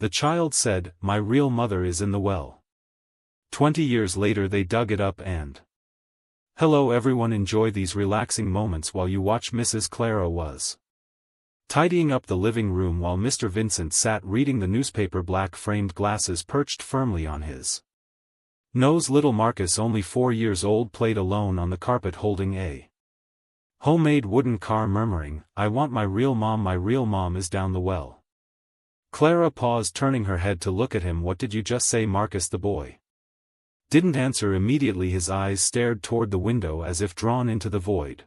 The child said, "My real mother is in the well." 20 years later they dug it up and... Hello everyone, enjoy these relaxing moments while you watch. Mrs. Clara was tidying up the living room while Mr. Vincent sat reading the newspaper. Black-framed glasses perched firmly on his nose. Little Marcus, only 4 years old, played alone on the carpet holding a homemade wooden car, murmuring, "I want my real mom. My real mom is down the well." Clara paused, turning her head to look at him. "What did you just say?" Marcus, the boy, didn't answer immediately. His eyes stared toward the window as if drawn into the void.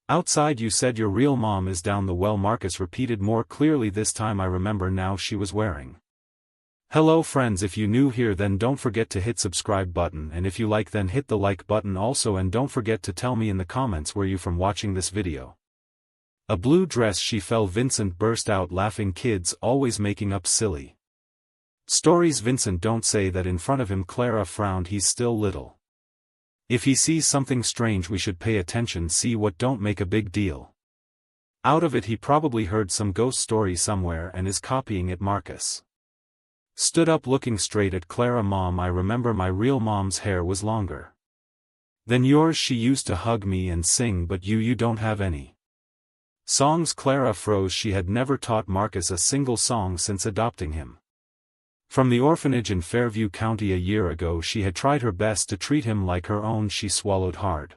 "Outside you said your real mom is down the well," Marcus repeated more clearly this time. "I remember now, she was wearing..." Hello friends, if you new here then don't forget to hit subscribe button, and if you like then hit the like button also, and don't forget to tell me in the comments where you from watching this video. "A blue dress she fell." Vincent burst out laughing. "Kids always making up silly stories." "Vincent, don't say that in front of him." Clara frowned. "He's still little. If he sees something strange we should pay attention." "See what? Don't make a big deal out of it. He probably heard some ghost story somewhere and is copying it." Marcus stood up looking straight at Clara. "Mom, I remember my real mom's hair was longer than yours. She used to hug me and sing, but you don't have any songs." Clara froze. She had never taught Marcus a single song since adopting him from the orphanage in Fairview County a year ago. She had tried her best to treat him like her own. She swallowed hard.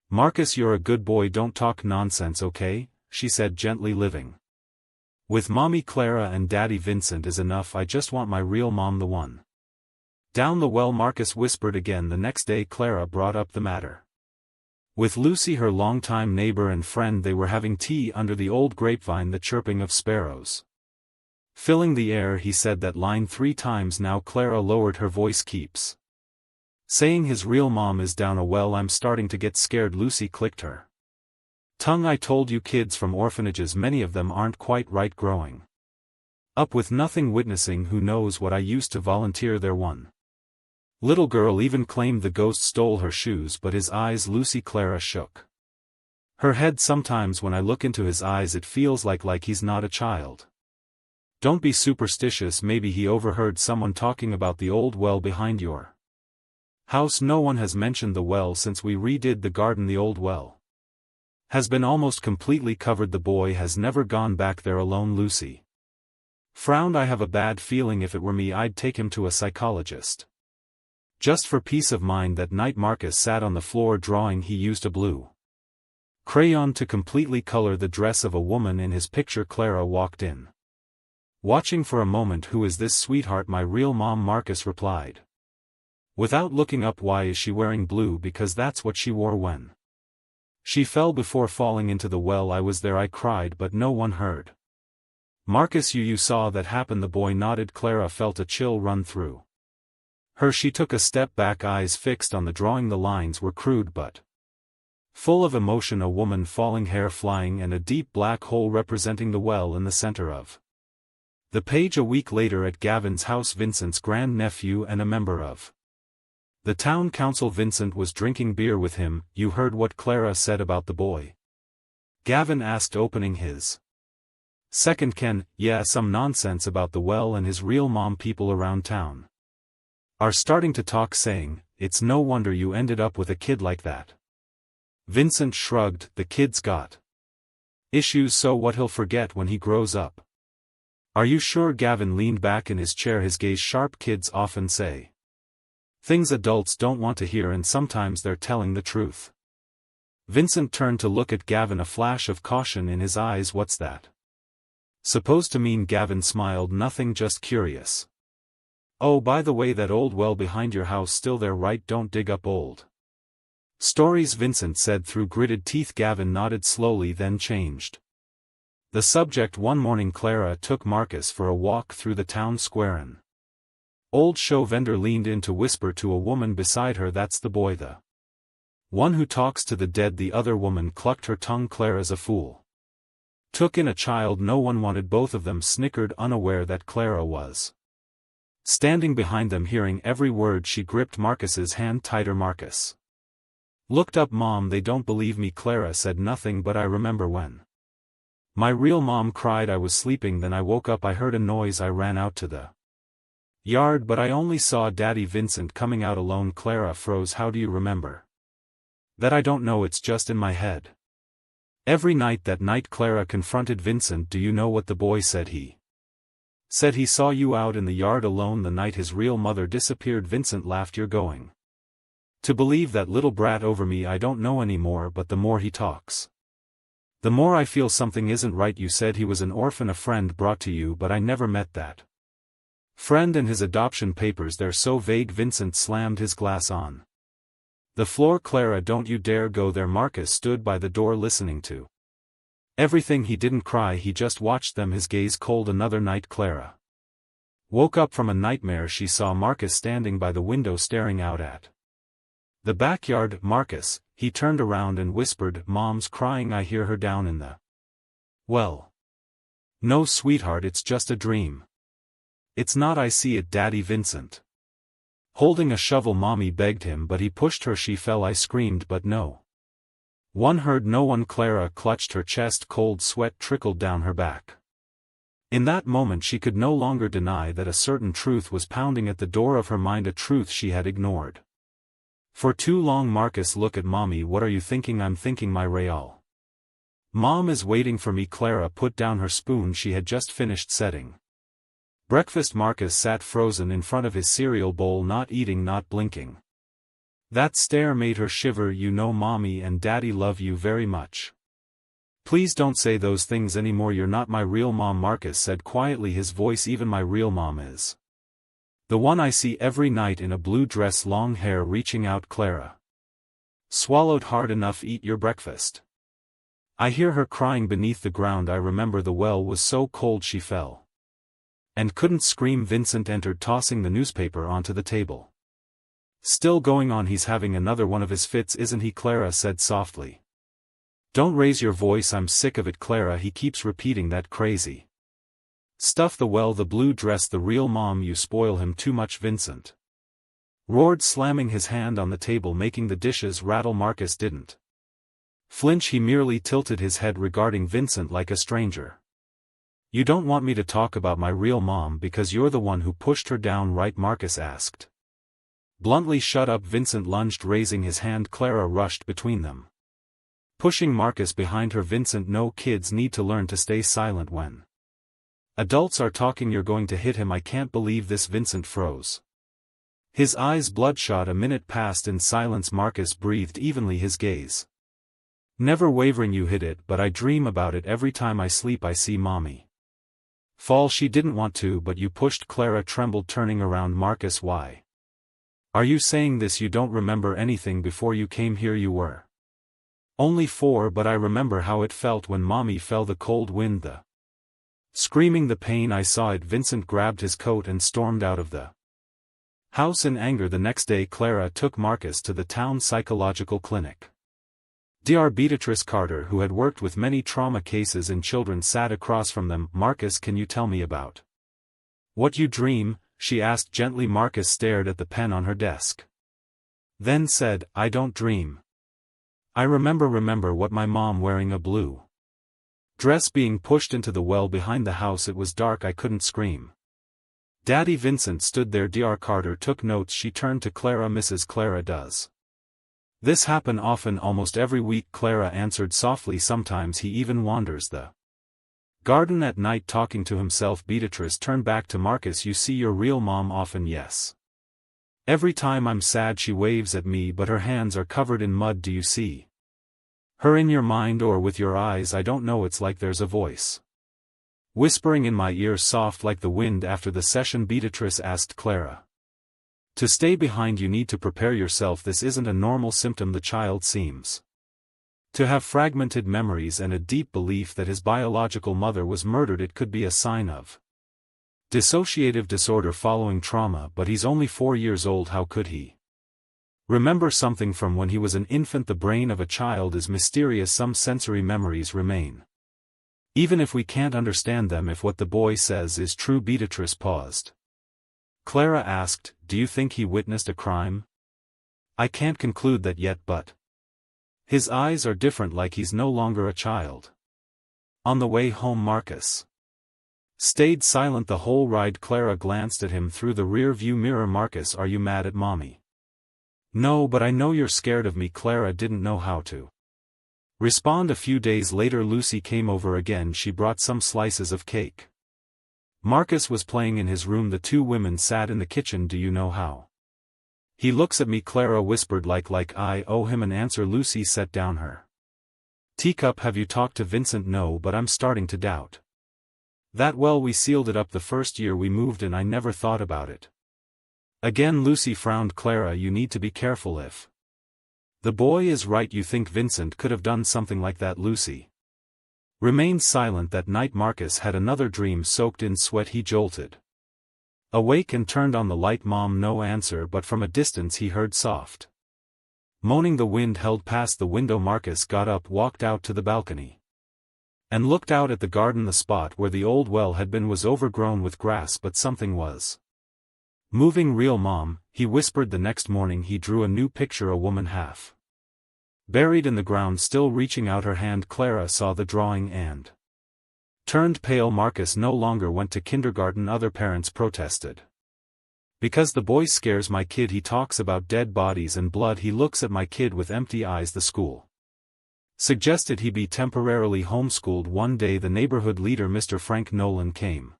"Marcus, you're a good boy, don't talk nonsense, okay?" she said gently. "Living with Mommy Clara and Daddy Vincent is enough. I just want my real mom, the one down the well." Marcus whispered again. The next day Clara brought up the matter with Lucy, her longtime neighbor and friend. They were having tea under the old grapevine. The chirping of sparrows filling the air. He said that line 3 times now. Clara lowered her voice. "Keeps saying his real mom is down a well. I'm starting to get scared." Lucy clicked her tongue. "I told you, kids from orphanages, many of them aren't quite right growing up with nothing witnessing. Who knows what? I used to volunteer there. One little girl even claimed the ghost stole her shoes." "But his eyes." Lucy. Clara shook her head. "Sometimes when I look into his eyes it feels like he's not a child." "Don't be superstitious. Maybe he overheard someone talking about the old well behind your house." "No one has mentioned the well since we redid the garden. The old well has been almost completely covered. The boy has never gone back there alone." Lucy frowned. "I have a bad feeling if it were me I'd take him to a psychologist just for peace of mind." That night Marcus sat on the floor drawing. He used a blue crayon to completely color the dress of a woman in his picture. Clara walked in, watching for a moment. "Who is this, sweetheart?" "My real mom," Marcus replied without looking up. "Why is she wearing blue?" "Because that's what she wore when she fell before falling into the well. I was there. I cried but no one heard." "Marcus, you saw that happen?" The boy nodded. Clara felt a chill run through her. She took a step back, eyes fixed on the drawing. The lines were crude but full of emotion. A woman falling, hair flying, and a deep black hole representing the well in the center of the page. A week later at Gavin's house, Vincent's grandnephew and a member of the town council. Vincent was drinking beer with him. "You heard what Clara said about the boy?" Gavin asked, opening his second can. "Yeah, some nonsense about the well and his real mom. People around town are starting to talk, saying, it's no wonder you ended up with a kid like that." Vincent shrugged. "The kid's got issues, so what? He'll forget when he grows up." "Are you sure?" Gavin leaned back in his chair, his gaze sharp. "Kids often say things adults don't want to hear, and sometimes they're telling the truth." Vincent turned to look at Gavin, a flash of caution in his eyes. "What's that supposed to mean?" Gavin smiled. "Nothing, just curious." "Oh, by the way, that old well behind your house still there, right? Don't dig up old stories," Vincent said through gritted teeth. Gavin nodded slowly, then changed the subject. One morning Clara took Marcus for a walk through the town square. An old show vendor leaned in to whisper to a woman beside her, "That's the boy, the one who talks to the dead." The other woman clucked her tongue. "Clara's a fool. Took in a child no one wanted." Both of them snickered, unaware that Clara was standing behind them, hearing every word. She gripped Marcus's hand tighter. Marcus looked up. "Mom, they don't believe me." Clara said nothing, "but I remember when My real mom cried. I was sleeping, then I woke up, I heard a noise, I ran out to the yard but I only saw Daddy Vincent coming out alone. Clara froze. How do you remember that? I don't know, it's just in my head. Every night that night Clara confronted Vincent. Do you know what the boy said? He said he saw you out in the yard alone the night his real mother disappeared. Vincent laughed. You're going to believe that little brat over me. I don't know anymore, but the more he talks, the more I feel something isn't right. You said he was an orphan a friend brought to you, but I never met that friend, and his adoption papers, they're so vague. Vincent slammed his glass on the floor. Clara, don't you dare go there. Marcus stood by the door listening to everything. He didn't cry, he just watched them, his gaze cold. Another night Clara woke up from a nightmare. She saw Marcus standing by the window staring out at the backyard. Marcus, he turned around and whispered, Mom's crying, I hear her down in the well. No sweetheart, it's just a dream. It's not, I see it. Daddy Vincent holding a shovel. Mommy begged him but he pushed her. She fell. I screamed but no one heard. No one. Clara clutched her chest. Cold sweat trickled down her back. In that moment she could no longer deny that a certain truth was pounding at the door of her mind, a truth she had ignored for too long. Marcus, look at Mommy. What are you thinking? I'm thinking my real mom is waiting for me. Clara put down her spoon. She had just finished setting breakfast. Marcus sat frozen in front of his cereal bowl, not eating, not blinking. That stare made her shiver. You know, Mommy and Daddy love you very much. Please don't say those things anymore. You're not my real mom, Marcus said quietly, his voice even. My real mom is the one I see every night in a blue dress, long hair reaching out. Clara swallowed hard. Enough, eat your breakfast. I hear her crying beneath the ground. I remember the well was so cold she fell and couldn't scream. Vincent entered, tossing the newspaper onto the table. Still going on, he's having another one of his fits, isn't he? Clara said softly. Don't raise your voice, I'm sick of it. Clara, he keeps repeating that crazy stuff. The well, the blue dress, the real mom, you spoil him too much. Vincent roared, slamming his hand on the table, making the dishes rattle. Marcus didn't flinch, he merely tilted his head, regarding Vincent like a stranger. You don't want me to talk about my real mom because you're the one who pushed her down, right? Marcus asked bluntly. Shut up. Vincent lunged, raising his hand. Clara rushed between them, pushing Marcus behind her. Vincent, no, kids need to learn to stay silent when adults are talking. You're going to hit him. I can't believe this. Vincent froze, his eyes bloodshot. A minute passed in silence. Marcus breathed evenly, his gaze never wavering. You hit it, but I dream about it every time I sleep. I see Mommy fall. She didn't want to, but you pushed. Clara trembled, turning around. Marcus, why are you saying this? You don't remember anything. Before you came here you were only 4, but I remember how it felt when Mommy fell, the cold wind, the screaming, the pain. I saw it. Vincent grabbed his coat and stormed out of the house in anger. The next day Clara took Marcus to the town psychological clinic. Dr. Beatrice Carter, who had worked with many trauma cases in children, sat across from them. Marcus, can you tell me about what you dream? She asked gently. Marcus stared at the pen on her desk, then said, I don't dream. I remember what my mom wearing a blue dress being pushed into the well behind the house. It was dark, I couldn't scream. Daddy Vincent stood there. Dr. Carter took notes. She turned to Clara. Mrs. Clara, does this happen often? Almost every week, Clara answered softly. Sometimes he even wanders the garden at night talking to himself. Beatrice turned back to Marcus. You see your real mom often? Yes. Every time I'm sad she waves at me, but her hands are covered in mud. Do you see her in your mind or with your eyes? I don't know, it's like there's a voice whispering in my ear, soft like the wind. After the session, Beatrice asked Clara to stay behind. You need to prepare yourself. This isn't a normal symptom. The child seems to have fragmented memories and a deep belief that his biological mother was murdered. It could be a sign of dissociative disorder following trauma, but he's only 4 years old. How could he remember something from when he was an infant? The brain of a child is mysterious. Some sensory memories remain even if we can't understand them. If what the boy says is true. Beatrice paused. Clara asked, do you think he witnessed a crime? I can't conclude that yet, but his eyes are different, like he's no longer a child. On the way home Marcus stayed silent the whole ride. Clara glanced at him through the rear view mirror. Marcus, are you mad at mommy? No, but I know you're scared of me. Clara didn't know how to respond. A few days later Lucy came over again. She brought some slices of cake. Marcus was playing in his room. The two women sat in the kitchen. Do you know how he looks at me? Clara whispered. Like I owe him an answer. Lucy set down her teacup. Have you talked to Vincent? No, but I'm starting to doubt that. Well, we sealed it up the first year we moved and I never thought about it again. Lucy frowned. Clara, you need to be careful. If the boy is right, you think Vincent could have done something like that? Lucy remained silent. That night Marcus had another dream. Soaked in sweat he jolted awake and turned on the light. Mom, no answer, but from a distance he heard soft moaning. The wind held past the window. Marcus got up, walked out to the balcony, and looked out at the garden. The spot where the old well had been was overgrown with grass, but something was moving. Real Mom, he whispered. The next morning he drew a new picture, a woman half buried in the ground, still reaching out her hand. Clara saw the drawing and turned pale. Marcus no longer went to kindergarten. Other parents protested. Because the boy scares my kid. He talks about dead bodies and blood. He looks at my kid with empty eyes. The school suggested he be temporarily homeschooled. One day the neighborhood leader, Mr. Frank Nolan, came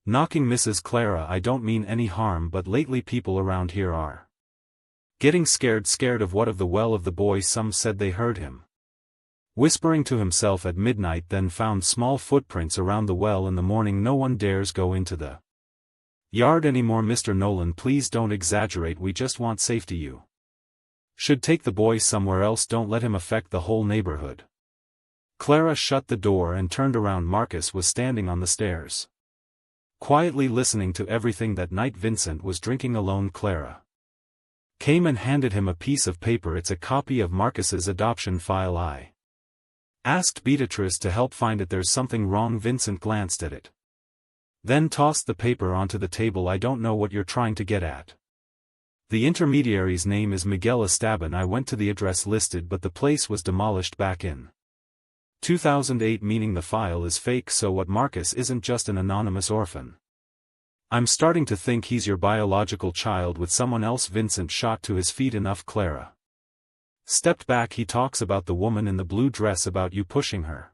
knocking. Mrs. Clara, I don't mean any harm, but lately people around here are getting scared. Scared of what? Of the well, of the boy. Some said they heard him whispering to himself at midnight, then found small footprints around the well in the morning. No one dares go into the yard anymore. Mr. Nolan, please don't exaggerate. We just want safety. You should take the boy somewhere else. Don't let him affect the whole neighborhood. Clara shut the door and turned around. Marcus was standing on the stairs, quietly listening to everything. That night Vincent was drinking alone. Clara came and handed him a piece of paper. It's a copy of Marcus's adoption file. I asked Beatrice to help find it. There's something wrong. Vincent glanced at it, then tossed the paper onto the table. I don't know what you're trying to get at. The intermediary's name is Miguel Esteban. I went to the address listed, but the place was demolished back in 2008, meaning the file is fake. So what? Marcus isn't just an anonymous orphan. I'm starting to think he's your biological child with someone else. Vincent shot to his feet. Enough. Clara stepped back. He talks about the woman in the blue dress, about you pushing her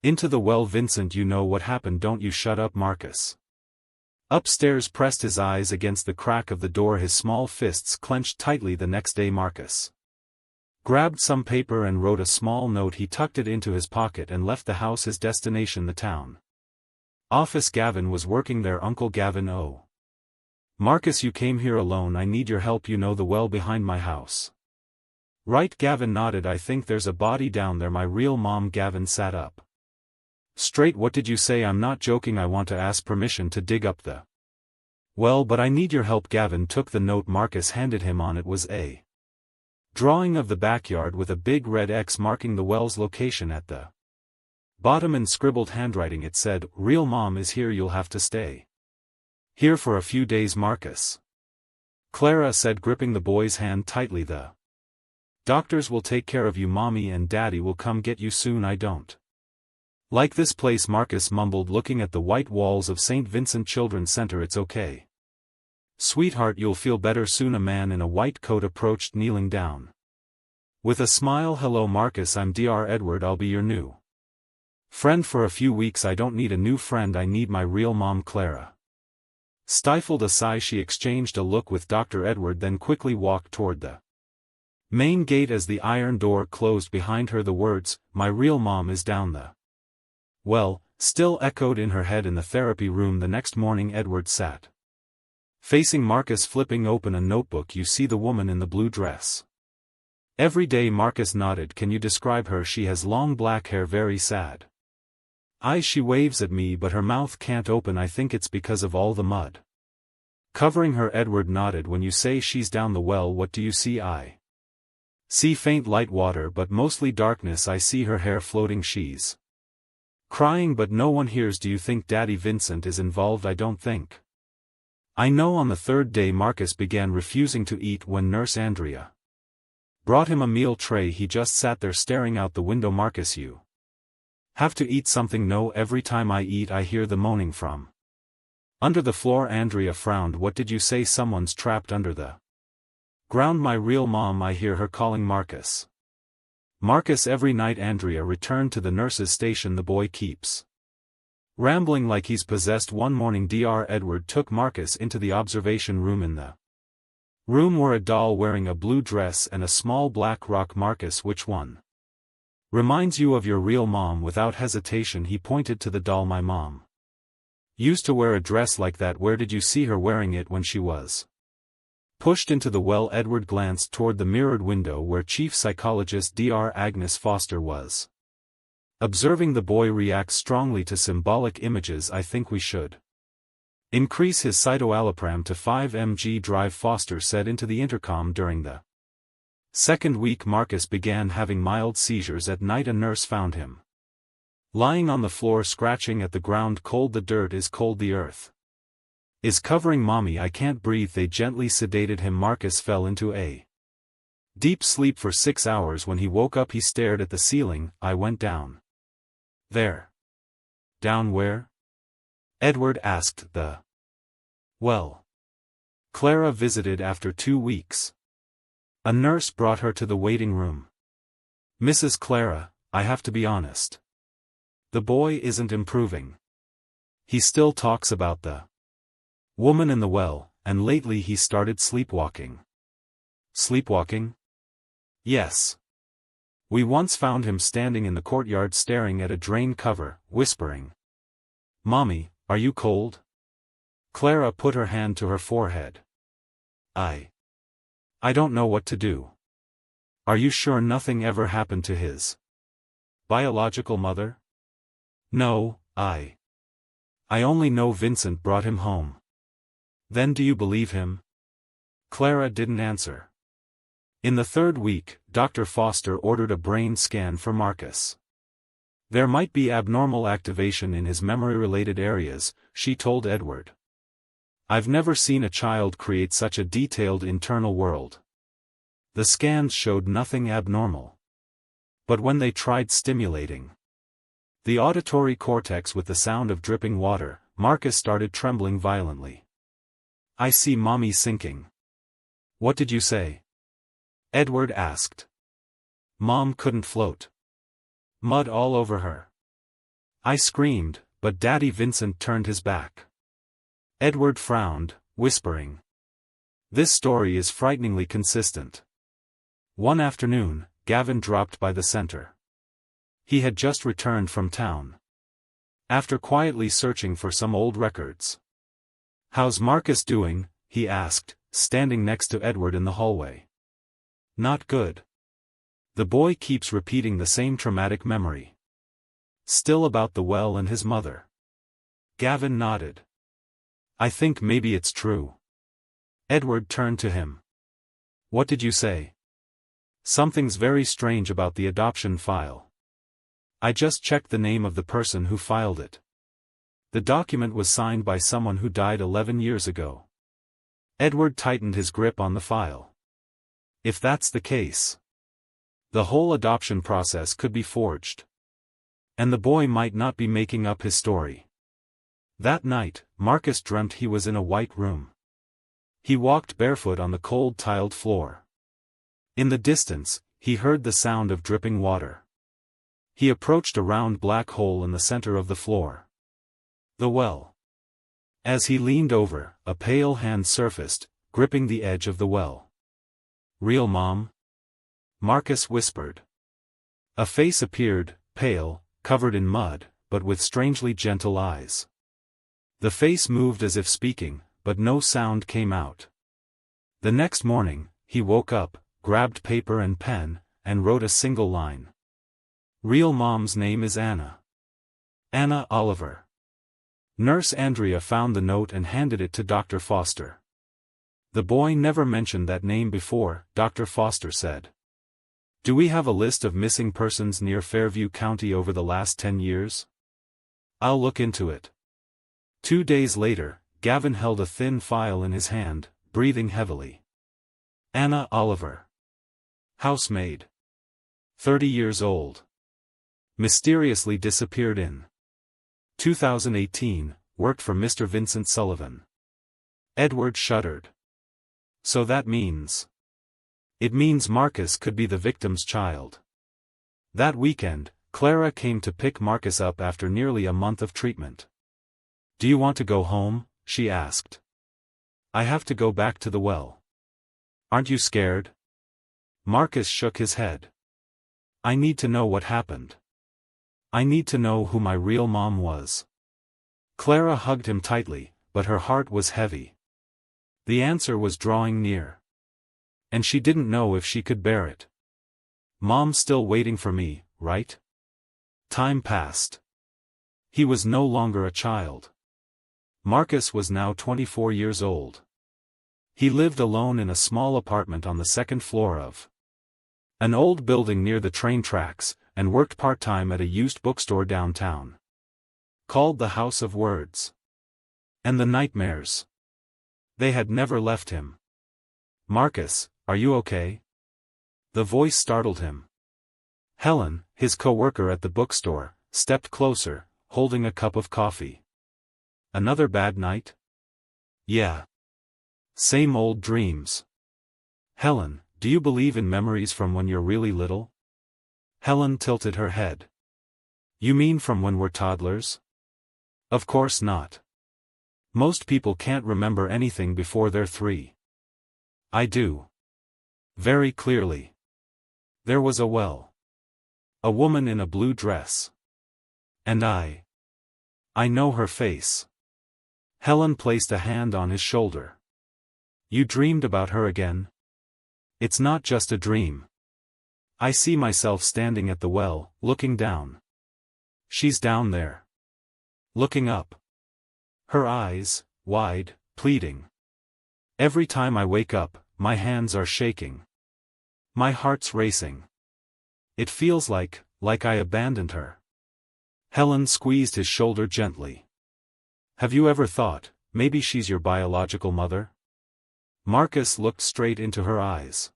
into the well. Vincent, you know what happened, don't you? Shut up. Marcus upstairs pressed his eyes against the crack of the door, his small fists clenched tightly. The next day Marcus grabbed some paper and wrote a small note. He tucked it into his pocket and left the house. His destination, the town office. Gavin was working there. Uncle Gavin. Oh, Marcus, you came here alone. I need your help. You know the well behind my house, right? Gavin nodded. I think there's a body down there. My real mom. Gavin sat up straight. What did you say? I'm not joking. I want to ask permission to dig up the well, but I need your help. Gavin took the note Marcus handed him. On it was a drawing of the backyard with a big red X marking the well's location at the bottom. In scribbled handwriting it said, Real Mom is here. You'll have to stay here for a few days. Marcus, Clara said, gripping the boy's hand tightly. The doctors will take care of you. Mommy and Daddy will come get you soon. I don't like this place. Marcus mumbled, looking at the white walls of St. Vincent Children's Center. It's okay, sweetheart, you'll feel better soon. A man in a white coat approached, kneeling down with a smile. Hello Marcus, I'm Dr. Edward. I'll be your new friend for a few weeks. I don't need a new friend, I need my real mom. Clara stifled a sigh. She exchanged a look with Dr. Edward, then quickly walked toward the main gate. As the iron door closed behind her, the words, my real mom is down the well, still echoed in her head. In the therapy room the next morning, Edward sat facing Marcus, flipping open a notebook. You see the woman in the blue dress every day? Marcus nodded. Can you describe her? She has long black hair, very sad eyes. She waves at me but her mouth can't open. I think it's because of all the mud covering her. Edward nodded. When you say she's down the well, what do you see? I see faint light, water, but mostly darkness. I see her hair floating. She's crying but no one hears. Do you think Daddy Vincent is involved? I don't think I know. On the third day Marcus began refusing to eat. When Nurse Andrea brought him a meal tray, he just sat there staring out the window. Marcus, you Have to eat something. No, every time I eat I hear the moaning from under the floor. Andrea frowned. What did you say? Someone's trapped under the ground. My real mom. I hear her calling Marcus. Marcus every night. Andrea returned to the nurse's station. The boy keeps rambling like he's possessed. One morning Dr. Edward took Marcus into the observation room. In the room were a doll wearing a blue dress and a small black rock. Marcus, which one reminds you of your real mom? Without hesitation he pointed to the doll. My mom used to wear a dress like that. Where did you see her wearing it when she was pushed into the well? Edward glanced toward the mirrored window where chief psychologist Dr. Agnes Foster was observing. The boy reacts strongly to symbolic images. I think we should increase his cytoallopurinol to 5 mg. Drive, Foster said into the intercom. During the second week Marcus began having mild seizures at night. A nurse found him lying on the floor scratching at the ground. Cold. The dirt is cold. The earth is covering mommy. I can't breathe. They gently sedated him. Marcus fell into a deep sleep for 6 hours. When he woke up he stared at the ceiling. I went down there. Down where? Edward asked. The well. Clara visited after 2 weeks. A nurse brought her to the waiting room. Mrs. Clara, I have to be honest. The boy isn't improving. He still talks about the woman in the well, and lately he started sleepwalking. Sleepwalking? Yes. We once found him standing in the courtyard staring at a drain cover, whispering, "Mommy, are you cold?" Clara put her hand to her forehead. I don't know what to do. Are you sure nothing ever happened to his biological mother? No, I only know Vincent brought him home. Then do you believe him? Clara didn't answer. In the third week, Dr. Foster ordered a brain scan for Marcus. There might be abnormal activation in his memory-related areas, she told Edward. I've never seen a child create such a detailed internal world. The scans showed nothing abnormal. But when they tried stimulating the auditory cortex with the sound of dripping water, Marcus started trembling violently. I see mommy sinking. What did you say? Edward asked. Mom couldn't float. Mud all over her. I screamed, but Daddy. Vincent turned his back. Edward frowned, whispering. This story is frighteningly consistent. One afternoon, Gavin dropped by the center. He had just returned from town. After quietly searching for some old records. How's Marcus doing? He asked, standing next to Edward in the hallway. Not good. The boy keeps repeating the same traumatic memory. Still about the well and his mother. Gavin nodded. I think maybe it's true. Edward turned to him. What did you say? Something's very strange about the adoption file. I just checked the name of the person who filed it. The document was signed by someone who died 11 years ago. Edward tightened his grip on the file. If that's the case, the whole adoption process could be forged. And the boy might not be making up his story. That night, Marcus dreamt he was in a white room. He walked barefoot on the cold tiled floor. In the distance, he heard the sound of dripping water. He approached a round black hole in the center of the floor. The well. As he leaned over, a pale hand surfaced, gripping the edge of the well. Real mom? Marcus whispered. A face appeared, pale, covered in mud, but with strangely gentle eyes. The face moved as if speaking, but no sound came out. The next morning, he woke up, grabbed paper and pen, and wrote a single line. Real mom's name is Anna. Anna Oliver. Nurse Andrea found the note and handed it to Dr. Foster. The boy never mentioned that name before, Dr. Foster said. Do we have a list of missing persons near Fairview County over the last 10 years? I'll look into it. 2 days later, Gavin held a thin file in his hand, breathing heavily. Anna Oliver. Housemaid. 30 years old. Mysteriously disappeared in 2018, worked for Mr. Vincent Sullivan. Edward shuddered. So that means... It means Marcus could be the victim's child. That weekend, Clara came to pick Marcus up after nearly a month of treatment. "Do you want to go home?" she asked. "I have to go back to the well." "Aren't you scared?" Marcus shook his head. "I need to know what happened. I need to know who my real mom was." Clara hugged him tightly, but her heart was heavy. The answer was drawing near. And she didn't know if she could bear it. "Mom's still waiting for me, right?" Time passed. He was no longer a child. Marcus was now 24 years old. He lived alone in a small apartment on the second floor of an old building near the train tracks, and worked part-time at a used bookstore downtown. Called the House of Words. And the nightmares. They had never left him. "Marcus, are you okay?" The voice startled him. Helen, his co-worker at the bookstore, stepped closer, holding a cup of coffee. "Another bad night?" "Yeah. Same old dreams." "Helen, do you believe in memories from when you're really little?" Helen tilted her head. "You mean from when we're toddlers?" "Of course not. Most people can't remember anything before they're 3. I do. Very clearly. There was a well. A woman in a blue dress. And I know her face." Helen placed a hand on his shoulder. "You dreamed about her again?" "It's not just a dream. I see myself standing at the well, looking down. She's down there. Looking up. Her eyes, wide, pleading. Every time I wake up, my hands are shaking. My heart's racing. It feels like I abandoned her." Helen squeezed his shoulder gently. "Have you ever thought, maybe she's your biological mother?" Marcus looked straight into her eyes.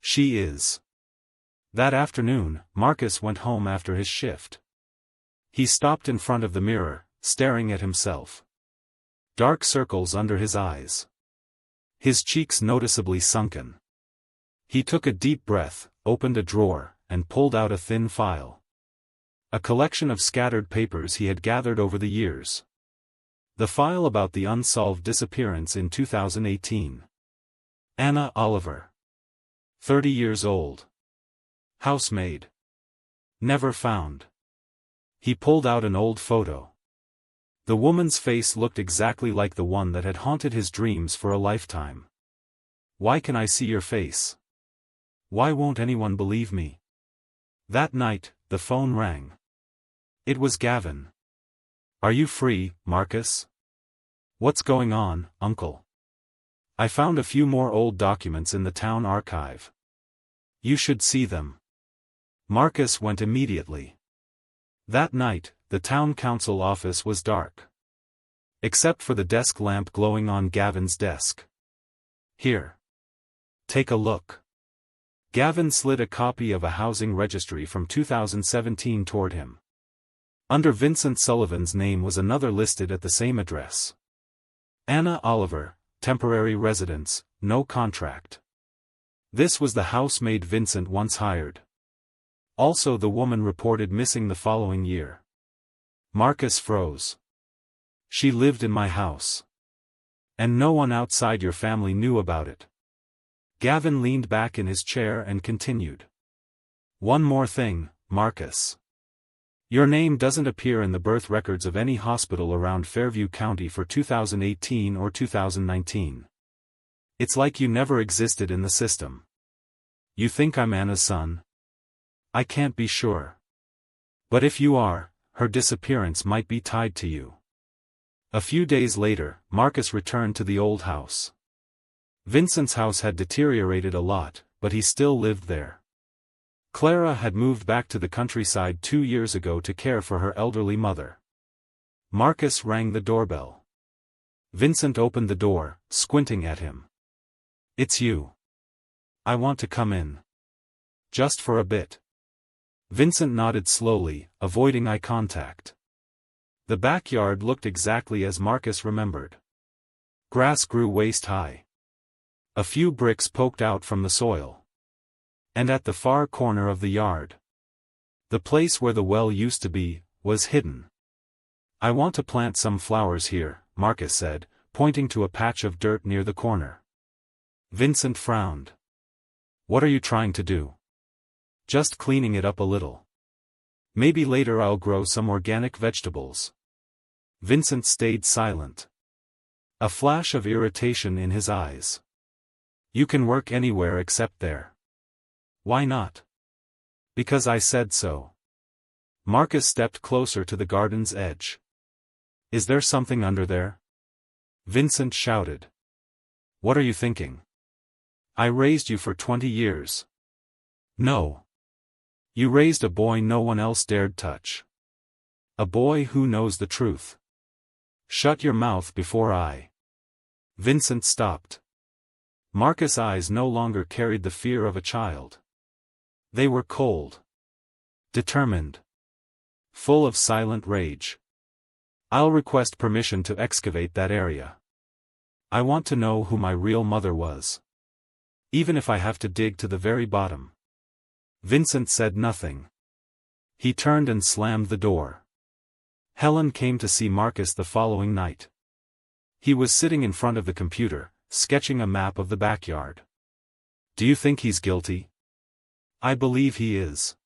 "She is." That afternoon, Marcus went home after his shift. He stopped in front of the mirror, staring at himself. Dark circles under his eyes. His cheeks noticeably sunken. He took a deep breath, opened a drawer, and pulled out a thin file. A collection of scattered papers he had gathered over the years. The file about the unsolved disappearance in 2018. Anna Oliver. 30 years old. Housemaid. Never found. He pulled out an old photo. The woman's face looked exactly like the one that had haunted his dreams for a lifetime. "Why can I see your face? Why won't anyone believe me?" That night, the phone rang. It was Gavin. "Are you free, Marcus?" "What's going on, Uncle?" "I found a few more old documents in the town archive. You should see them." Marcus went immediately. That night, the town council office was dark. Except for the desk lamp glowing on Gavin's desk. "Here. Take a look." Gavin slid a copy of a housing registry from 2017 toward him. Under Vincent Sullivan's name was another listed at the same address. Anna Oliver, temporary residence, no contract. This was the housemaid Vincent once hired. Also, the woman reported missing the following year. Marcus froze. "She lived in my house. And no one outside your family knew about it." Gavin leaned back in his chair and continued. "One more thing, Marcus. Your name doesn't appear in the birth records of any hospital around Fairview County for 2018 or 2019. It's like you never existed in the system. You think I'm Anna's son? I can't be sure. But if you are, her disappearance might be tied to you." A few days later, Marcus returned to the old house. Vincent's house had deteriorated a lot, but he still lived there. Clara had moved back to the countryside 2 years ago to care for her elderly mother. Marcus rang the doorbell. Vincent opened the door, squinting at him. "It's you. I want to come in. Just for a bit." Vincent nodded slowly, avoiding eye contact. The backyard looked exactly as Marcus remembered. Grass grew waist-high. A few bricks poked out from the soil. And at the far corner of the yard, the place where the well used to be, was hidden. "I want to plant some flowers here," Marcus said, pointing to a patch of dirt near the corner. Vincent frowned. "What are you trying to do?" "Just cleaning it up a little. Maybe later I'll grow some organic vegetables." Vincent stayed silent. A flash of irritation in his eyes. "You can work anywhere except there." "Why not?" "Because I said so." Marcus stepped closer to the garden's edge. "Is there something under there?" Vincent shouted. "What are you thinking? I raised you for 20 years. No. You raised a boy no one else dared touch. A boy who knows the truth. Shut your mouth before I—" Vincent stopped. Marcus' eyes no longer carried the fear of a child. They were cold. Determined. Full of silent rage. "I'll request permission to excavate that area. I want to know who my real mother was. Even if I have to dig to the very bottom." Vincent said nothing. He turned and slammed the door. Helen came to see Marcus the following night. He was sitting in front of the computer, sketching a map of the backyard. "Do you think he's guilty?" "I believe he is.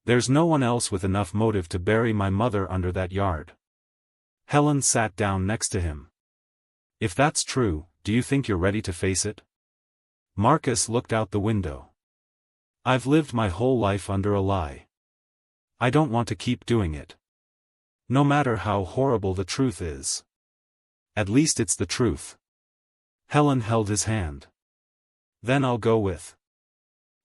There's no one else with enough motive to bury my mother under that yard." Helen sat down next to him. "If that's true, do you think you're ready to face it?" Marcus looked out the window. "I've lived my whole life under a lie. I don't want to keep doing it. No matter how horrible the truth is. At least it's the truth." Helen held his hand. "Then I'll go with."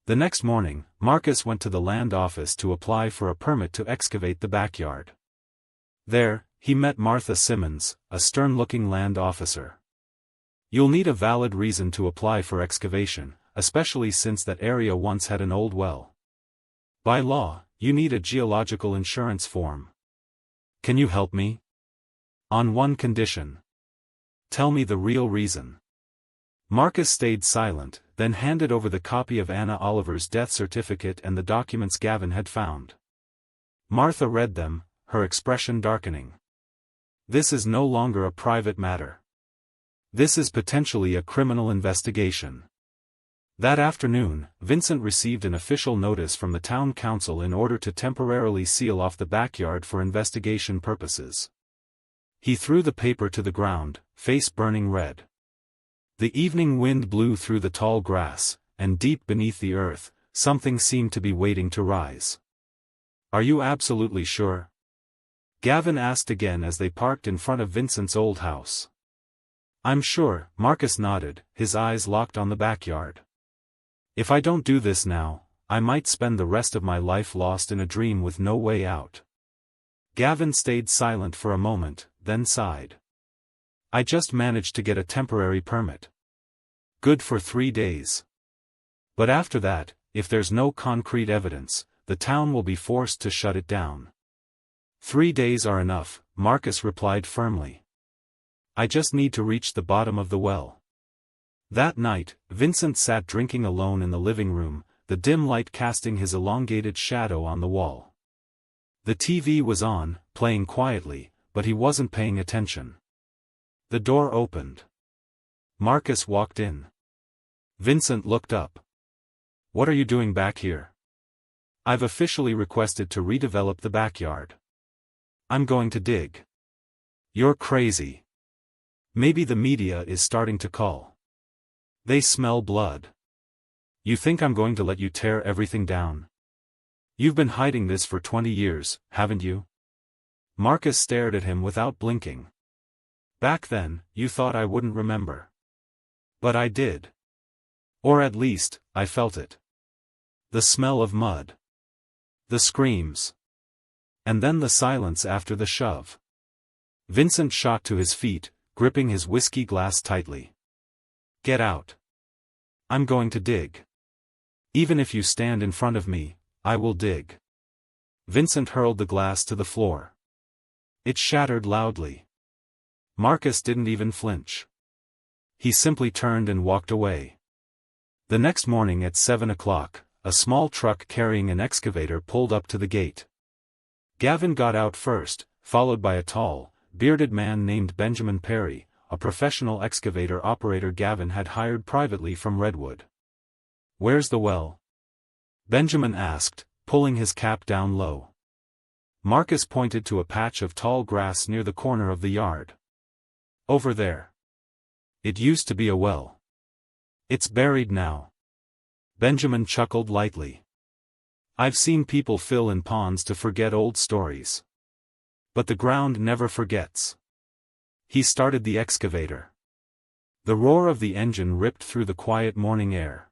The next morning, Marcus went to the land office to apply for a permit to excavate the backyard. There, he met Martha Simmons, a stern-looking land officer. "You'll need a valid reason to apply for excavation, especially since that area once had an old well. By law, you need a geological insurance form. Can you help me?" "On one condition." "Tell me the real reason." Marcus stayed silent, then handed over the copy of Anna Oliver's death certificate and the documents Gavin had found. Martha read them, her expression darkening. "This is no longer a private matter. This is potentially a criminal investigation." That afternoon, Vincent received an official notice from the town council in order to temporarily seal off the backyard for investigation purposes. He threw the paper to the ground, face burning red. The evening wind blew through the tall grass, and deep beneath the earth, something seemed to be waiting to rise. "Are you absolutely sure?" Gavin asked again as they parked in front of Vincent's old house. "I'm sure," Marcus nodded, his eyes locked on the backyard. "If I don't do this now, I might spend the rest of my life lost in a dream with no way out." Gavin stayed silent for a moment, then sighed. "I just managed to get a temporary permit. Good for 3 days. But after that, if there's no concrete evidence, the town will be forced to shut it down." 3 days are enough," Marcus replied firmly. "I just need to reach the bottom of the well." That night, Vincent sat drinking alone in the living room, the dim light casting his elongated shadow on the wall. The TV was on, playing quietly, but he wasn't paying attention. The door opened. Marcus walked in. Vincent looked up. "What are you doing back here?" "I've officially requested to redevelop the backyard. I'm going to dig." "You're crazy. Maybe the media is starting to call. They smell blood. You think I'm going to let you tear everything down? You've been hiding this for 20 years, haven't you?" Marcus stared at him without blinking. "Back then, you thought I wouldn't remember. But I did. Or at least, I felt it. The smell of mud. The screams. And then the silence after the shove." Vincent shot to his feet, gripping his whiskey glass tightly. "Get out. I'm going to dig. Even if you stand in front of me, I will dig." Vincent hurled the glass to the floor. It shattered loudly. Marcus didn't even flinch. He simply turned and walked away. The next morning at 7 o'clock, a small truck carrying an excavator pulled up to the gate. Gavin got out first, followed by a tall, bearded man named Benjamin Perry, a professional excavator operator Gavin had hired privately from Redwood. "Where's the well?" Benjamin asked, pulling his cap down low. Marcus pointed to a patch of tall grass near the corner of the yard. "Over there. It used to be a well. It's buried now." Benjamin chuckled lightly. "I've seen people fill in ponds to forget old stories. But the ground never forgets." He started the excavator. The roar of the engine ripped through the quiet morning air.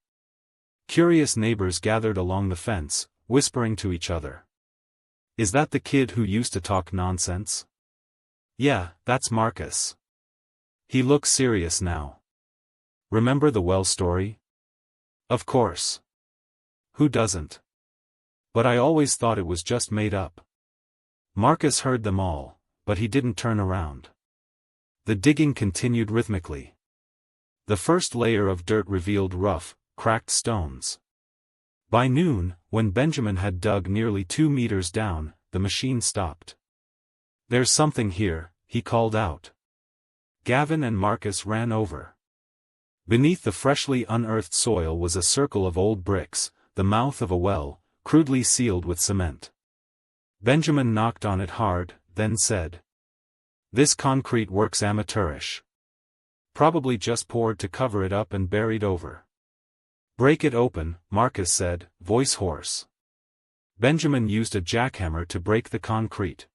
Curious neighbors gathered along the fence, whispering to each other. "Is that the kid who used to talk nonsense?" "Yeah, that's Marcus. He looks serious now. Remember the well story?" "Of course. Who doesn't? But I always thought it was just made up." Marcus heard them all, but he didn't turn around. The digging continued rhythmically. The first layer of dirt revealed rough, cracked stones. By noon, when Benjamin had dug nearly 2 meters down, the machine stopped. "There's something here," he called out. Gavin and Marcus ran over. Beneath the freshly unearthed soil was a circle of old bricks, the mouth of a well, crudely sealed with cement. Benjamin knocked on it hard, then said, "This concrete works amateurish. Probably just poured to cover it up and buried over." "Break it open," Marcus said, voice hoarse. Benjamin used a jackhammer to break the concrete.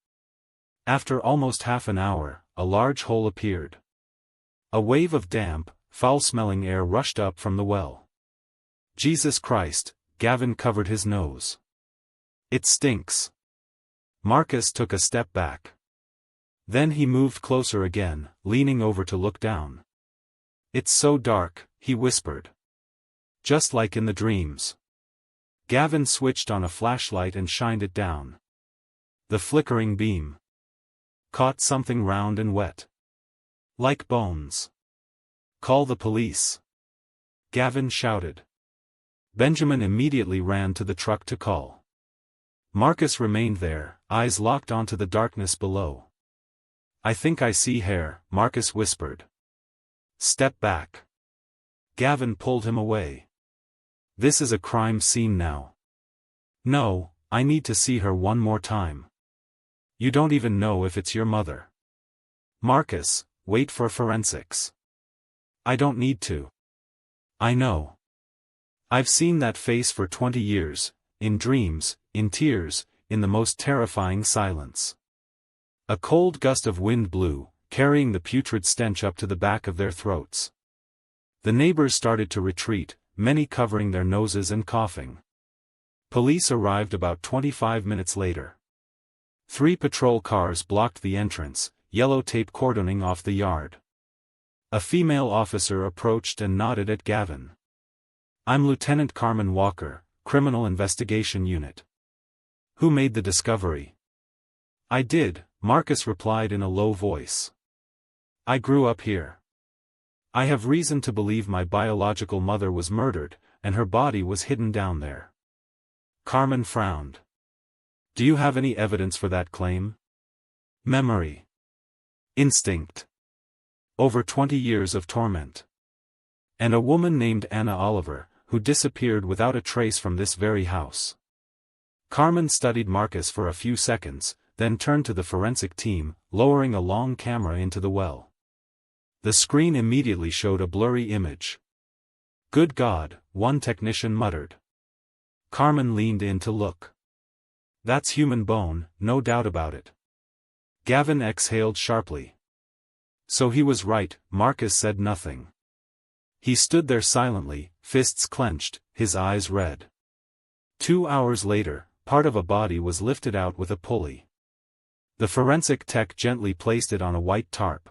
After almost half an hour, a large hole appeared. A wave of damp, foul-smelling air rushed up from the well. "Jesus Christ," Gavin covered his nose. "It stinks." Marcus took a step back. Then he moved closer again, leaning over to look down. "It's so dark," he whispered. "Just like in the dreams." Gavin switched on a flashlight and shined it down. The flickering beam caught something round and wet. "Like bones." "Call the police," Gavin shouted. Benjamin immediately ran to the truck to call. Marcus remained there, eyes locked onto the darkness below. "I think I see hair," Marcus whispered. "Step back." Gavin pulled him away. "This is a crime scene now." "No, I need to see her one more time." "You don't even know if it's your mother." "Marcus, wait for forensics." "I don't need to." "I know. I've seen that face for 20 years, in dreams, in tears, in the most terrifying silence." A cold gust of wind blew, carrying the putrid stench up to the back of their throats. The neighbors started to retreat, many covering their noses and coughing. Police arrived about 25 minutes later. 3 patrol cars blocked the entrance, yellow tape cordoning off the yard. A female officer approached and nodded at Gavin. "I'm Lieutenant Carmen Walker, Criminal Investigation Unit." "Who made the discovery?" "I did," Marcus replied in a low voice. "I grew up here. I have reason to believe my biological mother was murdered, and her body was hidden down there." Carmen frowned. "Do you have any evidence for that claim?" "Memory. Instinct. Over 20 years of torment. And a woman named Anna Oliver, who disappeared without a trace from this very house." Carmen studied Marcus for a few seconds, then turned to the forensic team, lowering a long camera into the well. The screen immediately showed a blurry image. "Good God," one technician muttered. Carmen leaned in to look. "That's human bone, no doubt about it." Gavin exhaled sharply. So he was right, Marcus said nothing. He stood there silently, fists clenched, his eyes red. 2 hours later, part of a body was lifted out with a pulley. The forensic tech gently placed it on a white tarp.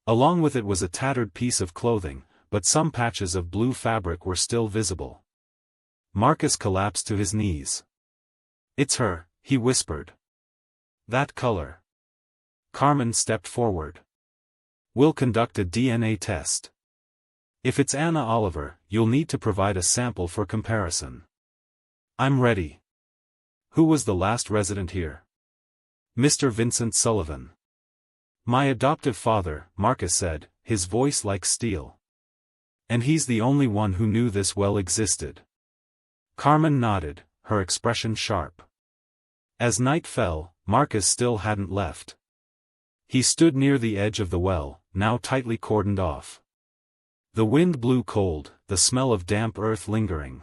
Along with it was a tattered piece of clothing, but some patches of blue fabric were still visible. Marcus collapsed to his knees. "It's her," he whispered. That color. Carmen stepped forward. We'll conduct a DNA test. If it's Anna Oliver, you'll need to provide a sample for comparison. I'm ready. Who was the last resident here? Mr. Vincent Sullivan. My adoptive father, Marcus said, his voice like steel. And he's the only one who knew this well existed. Carmen nodded, her expression sharp. As night fell, Marcus still hadn't left. He stood near the edge of the well, now tightly cordoned off. The wind blew cold, the smell of damp earth lingering.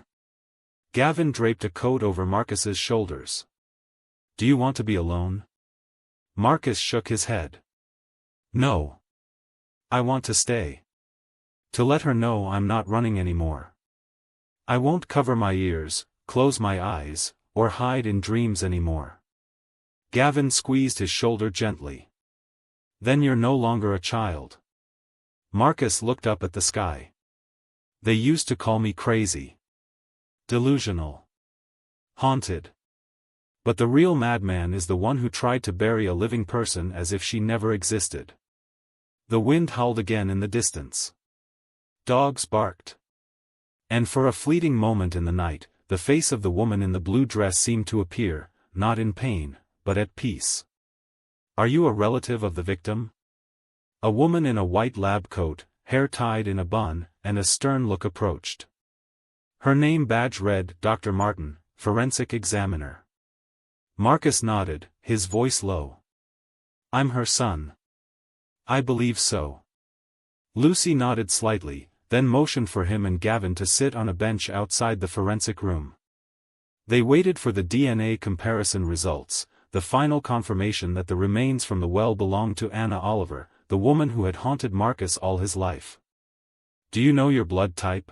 Gavin draped a coat over Marcus's shoulders. Do you want to be alone? Marcus shook his head. No. I want to stay. To let her know I'm not running anymore. I won't cover my ears, close my eyes, or hide in dreams anymore. Gavin squeezed his shoulder gently. Then you're no longer a child. Marcus looked up at the sky. They used to call me crazy. Delusional. Haunted. But the real madman is the one who tried to bury a living person as if she never existed. The wind howled again in the distance. Dogs barked. And for a fleeting moment in the night, the face of the woman in the blue dress seemed to appear, not in pain, but at peace. Are you a relative of the victim? A woman in a white lab coat, hair tied in a bun, and a stern look approached. Her name badge read Dr. Martin, Forensic Examiner. Marcus nodded, his voice low. I'm her son. I believe so. Lucy nodded slightly, then motioned for him and Gavin to sit on a bench outside the forensic room. They waited for the DNA comparison results, the final confirmation that the remains from the well belonged to Anna Oliver, the woman who had haunted Marcus all his life. Do you know your blood type?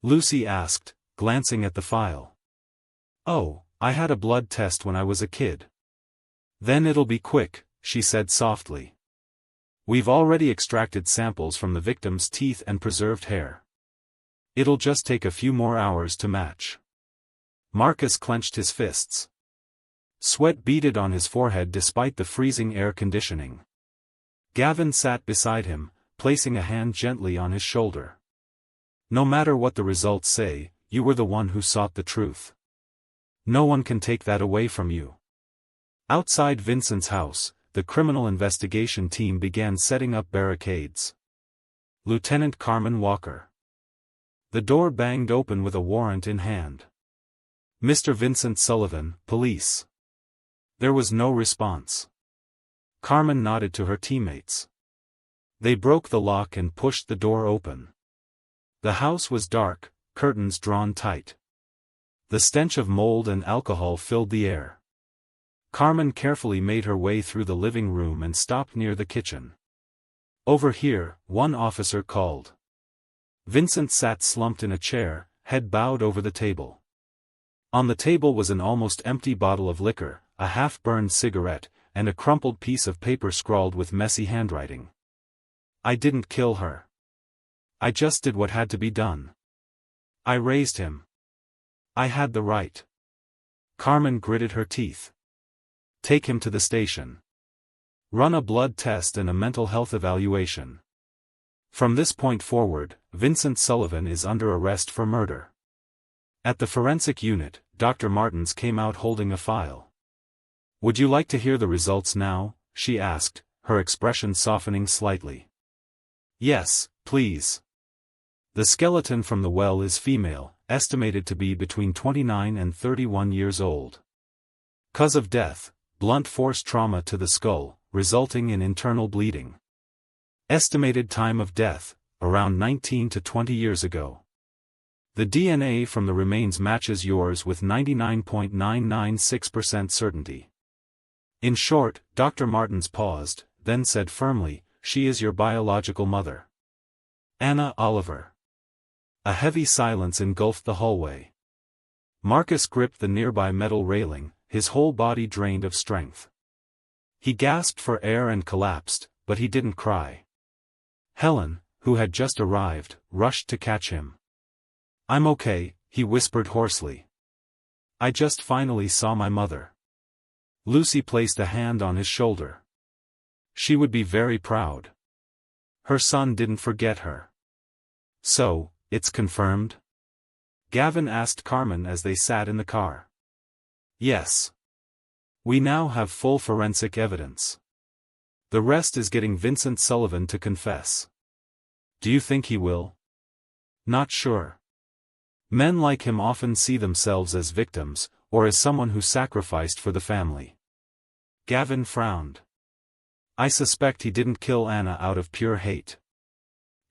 Lucy asked, glancing at the file. Oh, I had a blood test when I was a kid. Then it'll be quick, she said softly. We've already extracted samples from the victim's teeth and preserved hair. It'll just take a few more hours to match. Marcus clenched his fists. Sweat beaded on his forehead despite the freezing air conditioning. Gavin sat beside him, placing a hand gently on his shoulder. No matter what the results say, you were the one who sought the truth. No one can take that away from you. Outside Vincent's house, the criminal investigation team began setting up barricades. Lieutenant Carmen Walker. The door banged open with a warrant in hand. Mr. Vincent Sullivan, police. There was no response. Carmen nodded to her teammates. They broke the lock and pushed the door open. The house was dark, curtains drawn tight. The stench of mold and alcohol filled the air. Carmen carefully made her way through the living room and stopped near the kitchen. Over here, one officer called. Vincent sat slumped in a chair, head bowed over the table. On the table was an almost empty bottle of liquor, a half-burned cigarette, and a crumpled piece of paper scrawled with messy handwriting. I didn't kill her. I just did what had to be done. I raised him. I had the right. Carmen gritted her teeth. Take him to the station. Run a blood test and a mental health evaluation. From this point forward, Vincent Sullivan is under arrest for murder. At the forensic unit, Dr. Martins came out holding a file. Would you like to hear the results now? She asked, her expression softening slightly. Yes, please. The skeleton from the well is female, estimated to be between 29 and 31 years old. Cause of death, blunt force trauma to the skull, resulting in internal bleeding. Estimated time of death, around 19 to 20 years ago. The DNA from the remains matches yours with 99.996% certainty. In short, Dr. Martins paused, then said firmly, she is your biological mother. Anna Oliver. A heavy silence engulfed the hallway. Marcus gripped the nearby metal railing, his whole body drained of strength. He gasped for air and collapsed, but he didn't cry. Helen, who had just arrived, rushed to catch him. I'm okay, he whispered hoarsely. I just finally saw my mother. Lucy placed a hand on his shoulder. She would be very proud. Her son didn't forget her. So, it's confirmed? Gavin asked Carmen as they sat in the car. Yes. We now have full forensic evidence. The rest is getting Vincent Sullivan to confess. Do you think he will? Not sure. Men like him often see themselves as victims, or as someone who sacrificed for the family. Gavin frowned. I suspect he didn't kill Anna out of pure hate.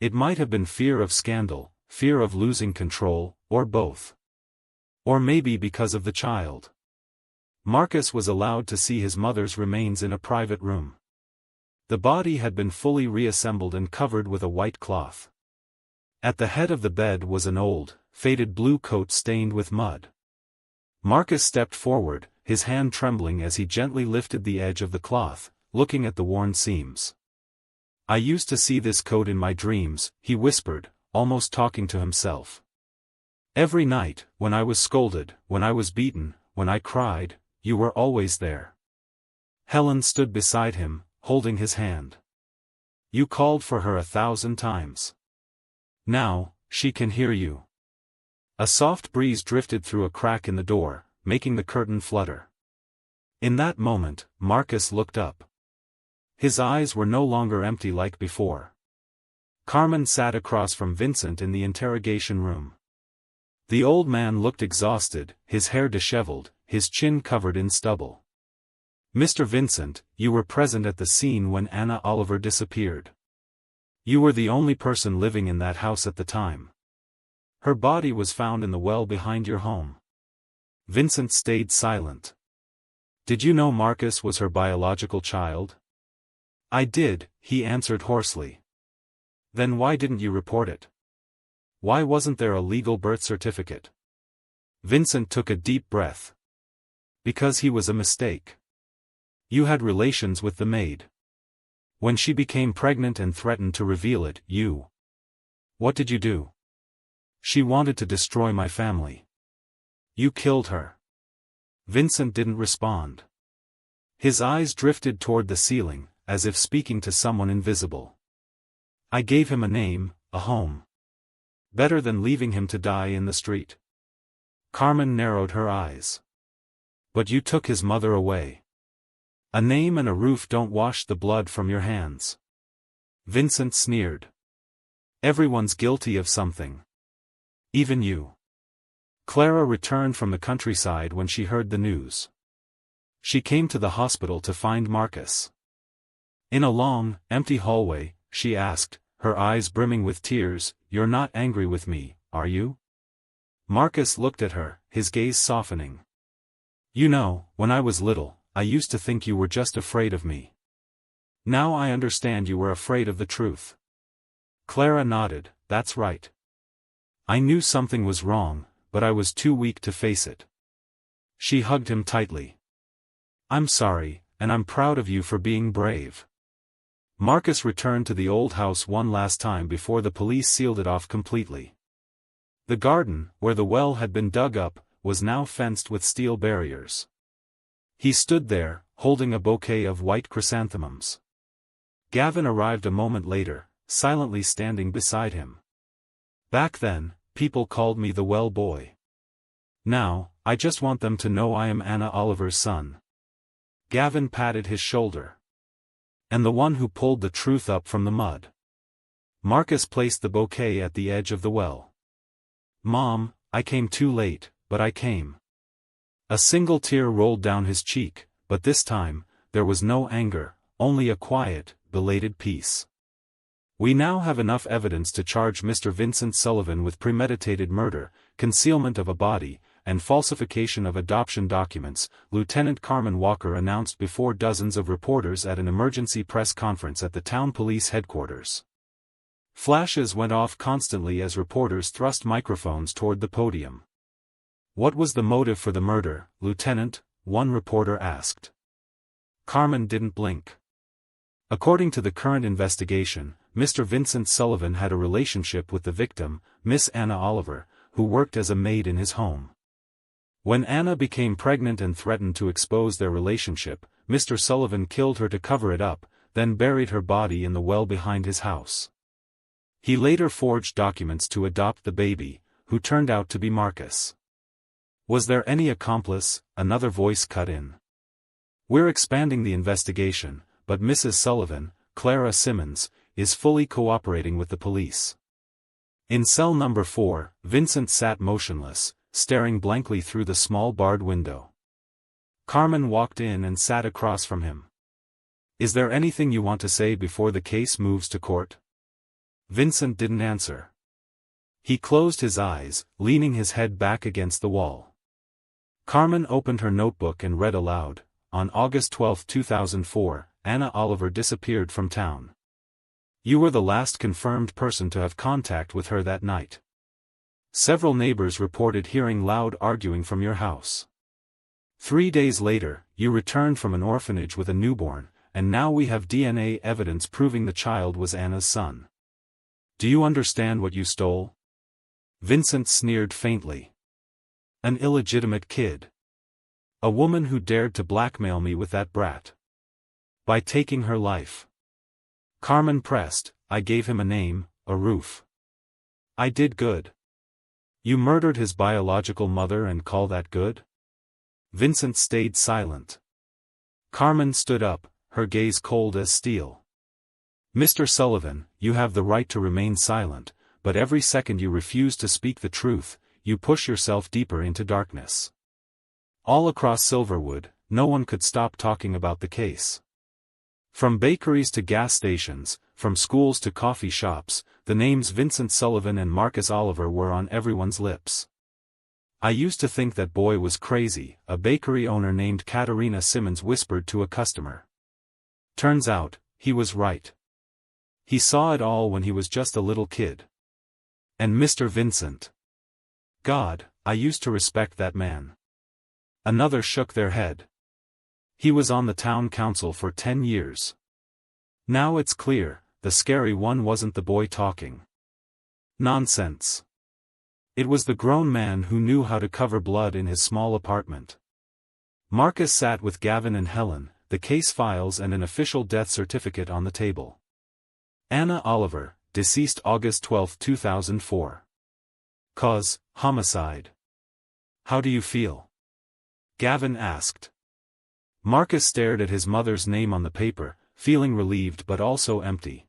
It might have been fear of scandal, fear of losing control, or both. Or maybe because of the child. Marcus was allowed to see his mother's remains in a private room. The body had been fully reassembled and covered with a white cloth. At the head of the bed was an old, faded blue coat stained with mud. Marcus stepped forward, his hand trembling as he gently lifted the edge of the cloth, looking at the worn seams. I used to see this coat in my dreams, he whispered, almost talking to himself. Every night, when I was scolded, when I was beaten, when I cried, you were always there. Helen stood beside him, holding his hand. You called for her 1,000 times. Now, she can hear you. A soft breeze drifted through a crack in the door, making the curtain flutter. In that moment, Marcus looked up. His eyes were no longer empty like before. Carmen sat across from Vincent in the interrogation room. The old man looked exhausted, his hair disheveled, his chin covered in stubble. Mr. Vincent, you were present at the scene when Anna Oliver disappeared. You were the only person living in that house at the time. Her body was found in the well behind your home. Vincent stayed silent. Did you know Marcus was her biological child? I did, he answered hoarsely. Then why didn't you report it? Why wasn't there a legal birth certificate? Vincent took a deep breath. Because he was a mistake. You had relations with the maid. When she became pregnant and threatened to reveal it, you. What did you do? She wanted to destroy my family. You killed her. Vincent didn't respond. His eyes drifted toward the ceiling, as if speaking to someone invisible. I gave him a name, a home. Better than leaving him to die in the street. Carmen narrowed her eyes. But you took his mother away. A name and a roof don't wash the blood from your hands. Vincent sneered. Everyone's guilty of something. Even you. Clara returned from the countryside when she heard the news. She came to the hospital to find Marcus. In a long, empty hallway, she asked, her eyes brimming with tears, "You're not angry with me, are you?" Marcus looked at her, his gaze softening. You know, when I was little, I used to think you were just afraid of me. Now I understand you were afraid of the truth. Clara nodded, that's right. I knew something was wrong, but I was too weak to face it. She hugged him tightly. I'm sorry, and I'm proud of you for being brave. Marcus returned to the old house one last time before the police sealed it off completely. The garden, where the well had been dug up, was now fenced with steel barriers. He stood there, holding a bouquet of white chrysanthemums. Gavin arrived a moment later, silently standing beside him. Back then, people called me the well boy. Now, I just want them to know I am Anna Oliver's son. Gavin patted his shoulder. And the one who pulled the truth up from the mud. Marcus placed the bouquet at the edge of the well. Mom, I came too late, but I came. A single tear rolled down his cheek, but this time, there was no anger, only a quiet, belated peace. We now have enough evidence to charge Mr. Vincent Sullivan with premeditated murder, concealment of a body, and falsification of adoption documents, Lieutenant Carmen Walker announced before dozens of reporters at an emergency press conference at the town police headquarters. Flashes went off constantly as reporters thrust microphones toward the podium. What was the motive for the murder, Lieutenant? One reporter asked. Carmen didn't blink. According to the current investigation, Mr. Vincent Sullivan had a relationship with the victim, Miss Anna Oliver, who worked as a maid in his home. When Anna became pregnant and threatened to expose their relationship, Mr. Sullivan killed her to cover it up, then buried her body in the well behind his house. He later forged documents to adopt the baby, who turned out to be Marcus. Was there any accomplice? Another voice cut in. We're expanding the investigation, but Mrs. Sullivan, Clara Simmons, is fully cooperating with the police. In cell number 4, Vincent sat motionless, staring blankly through the small barred window. Carmen walked in and sat across from him. Is there anything you want to say before the case moves to court? Vincent didn't answer. He closed his eyes, leaning his head back against the wall. Carmen opened her notebook and read aloud. On August 12, 2004, Anna Oliver disappeared from town. You were the last confirmed person to have contact with her that night. Several neighbors reported hearing loud arguing from your house. 3 days later, you returned from an orphanage with a newborn, and now we have DNA evidence proving the child was Anna's son. Do you understand what you stole? Vincent sneered faintly. An illegitimate kid. A woman who dared to blackmail me with that brat. By taking her life. Carmen pressed. I gave him a name, a roof. I did good. You murdered his biological mother and call that good? Vincent stayed silent. Carmen stood up, her gaze cold as steel. Mr. Sullivan, you have the right to remain silent, but every second you refuse to speak the truth, you push yourself deeper into darkness. All across Silverwood, no one could stop talking about the case. From bakeries to gas stations, from schools to coffee shops, the names Vincent Sullivan and Marcus Oliver were on everyone's lips. I used to think that boy was crazy, a bakery owner named Katerina Simmons whispered to a customer. Turns out, he was right. He saw it all when he was just a little kid. And Mr. Vincent. God, I used to respect that man. Another shook their head. He was on the town council for 10 years. Now it's clear, the scary one wasn't the boy talking. Nonsense. It was the grown man who knew how to cover blood in his small apartment. Marcus sat with Gavin and Helen, the case files and an official death certificate on the table. Anna Oliver, deceased August 12, 2004. Cause, homicide. How do you feel? Gavin asked. Marcus stared at his mother's name on the paper, feeling relieved but also empty.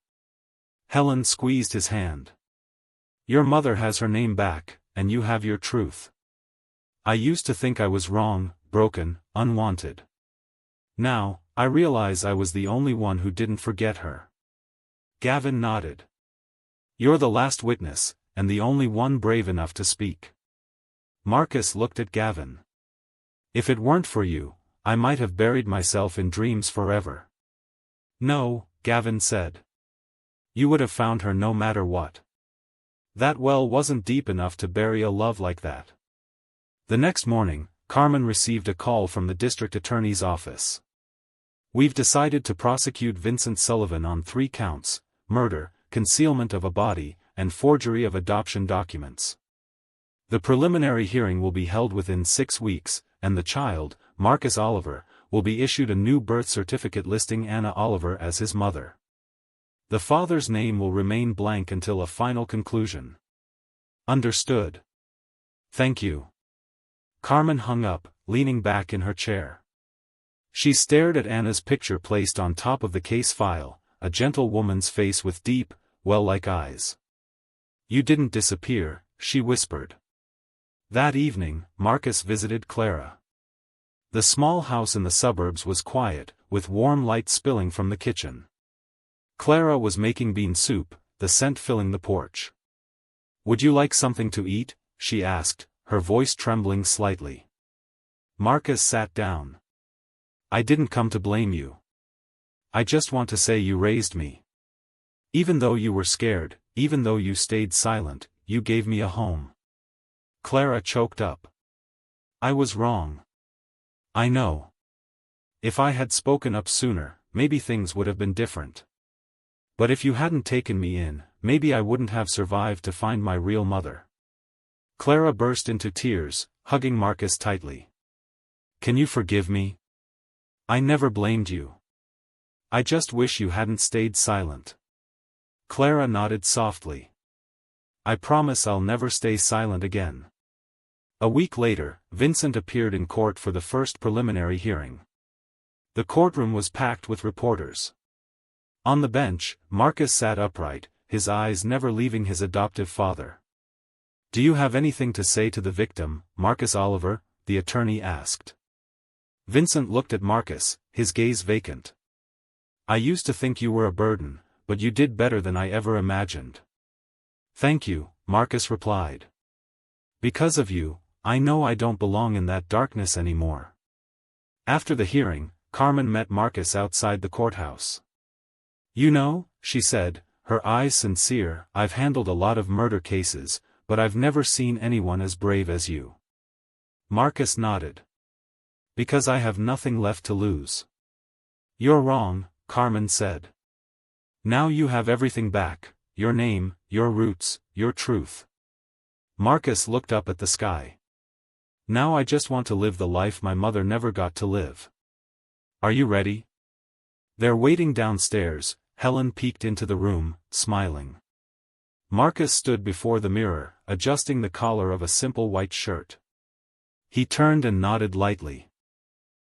Helen squeezed his hand. Your mother has her name back, and you have your truth. I used to think I was wrong, broken, unwanted. Now, I realize I was the only one who didn't forget her. Gavin nodded. You're the last witness, and the only one brave enough to speak. Marcus looked at Gavin. If it weren't for you, I might have buried myself in dreams forever. No, Gavin said. You would have found her no matter what. That well wasn't deep enough to bury a love like that. The next morning, Carmen received a call from the district attorney's office. We've decided to prosecute Vincent Sullivan on 3 counts, murder, concealment of a body, and forgery of adoption documents. The preliminary hearing will be held within 6 weeks, and the child, Marcus Oliver, will be issued a new birth certificate listing Anna Oliver as his mother. The father's name will remain blank until a final conclusion. Understood. Thank you. Carmen hung up, leaning back in her chair. She stared at Anna's picture placed on top of the case file, a gentle woman's face with deep, well-like eyes. You didn't disappear, she whispered. That evening, Marcus visited Clara. The small house in the suburbs was quiet, with warm light spilling from the kitchen. Clara was making bean soup, the scent filling the porch. Would you like something to eat? She asked, her voice trembling slightly. Marcus sat down. I didn't come to blame you. I just want to say you raised me. Even though you were scared, even though you stayed silent, you gave me a home. Clara choked up. I was wrong. I know. If I had spoken up sooner, maybe things would have been different. But if you hadn't taken me in, maybe I wouldn't have survived to find my real mother. Clara burst into tears, hugging Marcus tightly. Can you forgive me? I never blamed you. I just wish you hadn't stayed silent. Clara nodded softly. I promise I'll never stay silent again. A week later, Vincent appeared in court for the first preliminary hearing. The courtroom was packed with reporters. On the bench, Marcus sat upright, his eyes never leaving his adoptive father. Do you have anything to say to the victim, Marcus Oliver? The attorney asked. Vincent looked at Marcus, his gaze vacant. I used to think you were a burden, but you did better than I ever imagined. Thank you, Marcus replied. Because of you, I know I don't belong in that darkness anymore. After the hearing, Carmen met Marcus outside the courthouse. You know, she said, her eyes sincere, I've handled a lot of murder cases, but I've never seen anyone as brave as you. Marcus nodded. Because I have nothing left to lose. You're wrong, Carmen said. Now you have everything back, your name, your roots, your truth. Marcus looked up at the sky. Now I just want to live the life my mother never got to live. Are you ready? They're waiting downstairs. Helen peeked into the room, smiling. Marcus stood before the mirror, adjusting the collar of a simple white shirt. He turned and nodded lightly.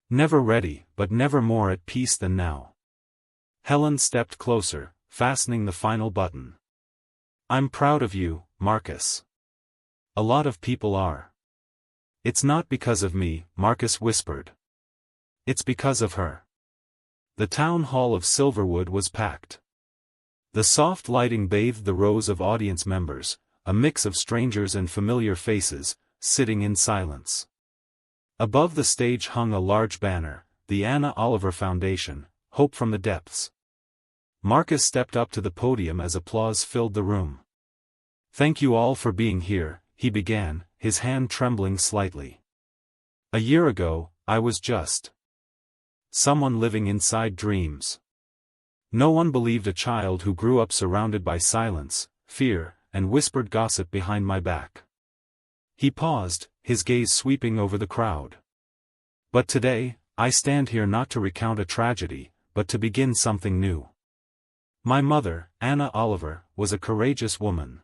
Never ready, but never more at peace than now. Helen stepped closer, fastening the final button. I'm proud of you, Marcus. A lot of people are. It's not because of me, Marcus whispered. It's because of her. The town hall of Silverwood was packed. The soft lighting bathed the rows of audience members, a mix of strangers and familiar faces, sitting in silence. Above the stage hung a large banner, the Anna Oliver Foundation, Hope from the Depths. Marcus stepped up to the podium as applause filled the room. Thank you all for being here, he began, his hand trembling slightly. A year ago, I was just someone living inside dreams. No one believed a child who grew up surrounded by silence, fear, and whispered gossip behind my back. He paused, his gaze sweeping over the crowd. But today, I stand here not to recount a tragedy, but to begin something new. My mother, Anna Oliver, was a courageous woman.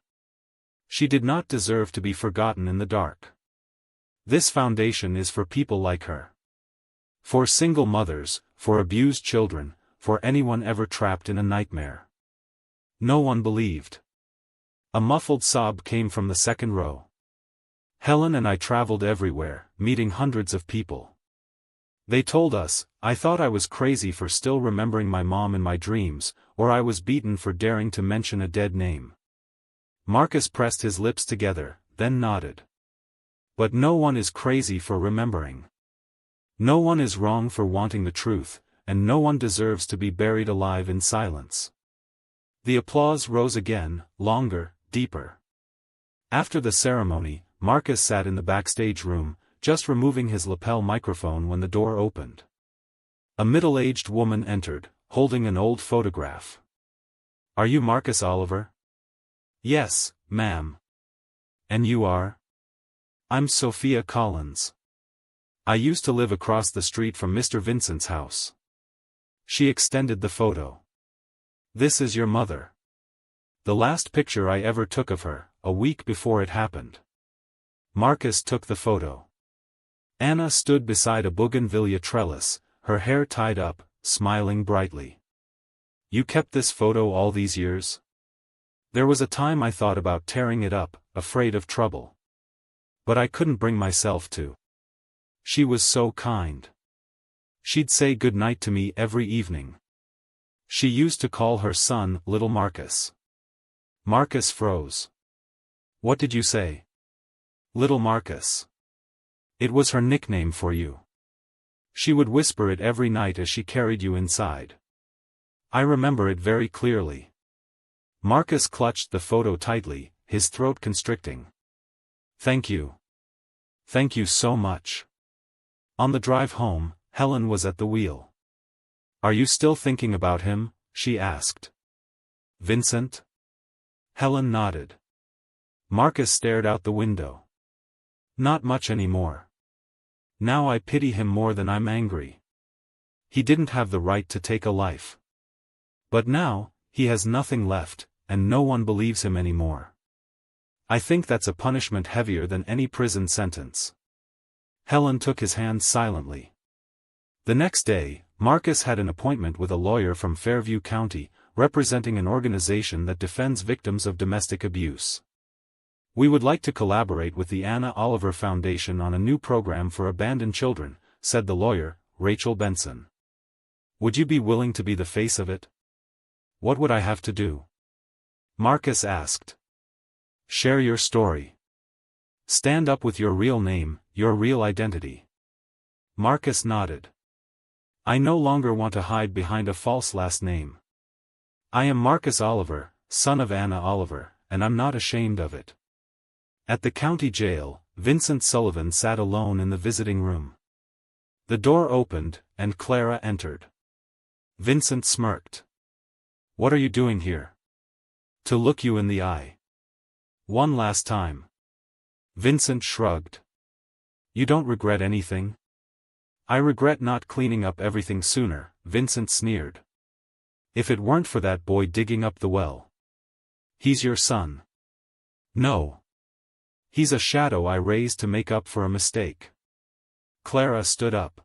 She did not deserve to be forgotten in the dark. This foundation is for people like her. For single mothers, for abused children, for anyone ever trapped in a nightmare. No one believed. A muffled sob came from the second row. Helen and I traveled everywhere, meeting hundreds of people. They told us, I thought I was crazy for still remembering my mom in my dreams, or I was beaten for daring to mention a dead name. Marcus pressed his lips together, then nodded. But no one is crazy for remembering. No one is wrong for wanting the truth, and no one deserves to be buried alive in silence. The applause rose again, longer, deeper. After the ceremony, Marcus sat in the backstage room, just removing his lapel microphone when the door opened. A middle-aged woman entered, holding an old photograph. Are you Marcus Oliver? Yes, ma'am. And you are? I'm Sophia Collins. I used to live across the street from Mr. Vincent's house. She extended the photo. This is your mother. The last picture I ever took of her, a week before it happened. Marcus took the photo. Anna stood beside a bougainvillea trellis, her hair tied up, smiling brightly. You kept this photo all these years? There was a time I thought about tearing it up, afraid of trouble. But I couldn't bring myself to. She was so kind. She'd say goodnight to me every evening. She used to call her son Little Marcus. Marcus froze. What did you say? Little Marcus. It was her nickname for you. She would whisper it every night as she carried you inside. I remember it very clearly. Marcus clutched the photo tightly, his throat constricting. Thank you. Thank you so much. On the drive home, Helen was at the wheel. Are you still thinking about him? She asked. Vincent? Helen nodded. Marcus stared out the window. Not much anymore. Now I pity him more than I'm angry. He didn't have the right to take a life. But now, he has nothing left, and no one believes him anymore. I think that's a punishment heavier than any prison sentence. Helen took his hand silently. The next day, Marcus had an appointment with a lawyer from Fairview County, representing an organization that defends victims of domestic abuse. "We would like to collaborate with the Anna Oliver Foundation on a new program for abandoned children," said the lawyer, Rachel Benson. "Would you be willing to be the face of it?" "What would I have to do?" Marcus asked. "Share your story. Stand up with your real name, your real identity." Marcus nodded. "I no longer want to hide behind a false last name. I am Marcus Oliver, son of Anna Oliver, and I'm not ashamed of it." At the county jail, Vincent Sullivan sat alone in the visiting room. The door opened, and Clara entered. Vincent smirked. "What are you doing here?" "To look you in the eye. One last time." Vincent shrugged. "You don't regret anything?" "I regret not cleaning up everything sooner," Vincent sneered. "If it weren't for that boy digging up the well." "He's your son." "No. He's a shadow I raised to make up for a mistake." Clara stood up.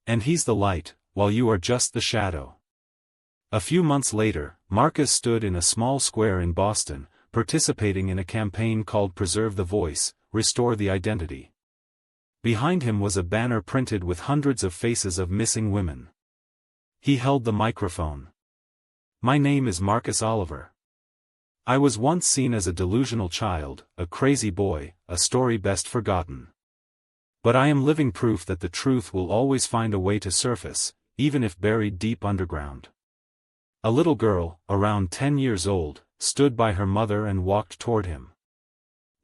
"And he's the light, while you are just the shadow." A few months later, Marcus stood in a small square in Boston, participating in a campaign called Preserve the Voice, Restore the Identity. Behind him was a banner printed with hundreds of faces of missing women. He held the microphone. "My name is Marcus Oliver. I was once seen as a delusional child, a crazy boy, a story best forgotten. But I am living proof that the truth will always find a way to surface, even if buried deep underground." A little girl, around 10 years old, stood by her mother and walked toward him.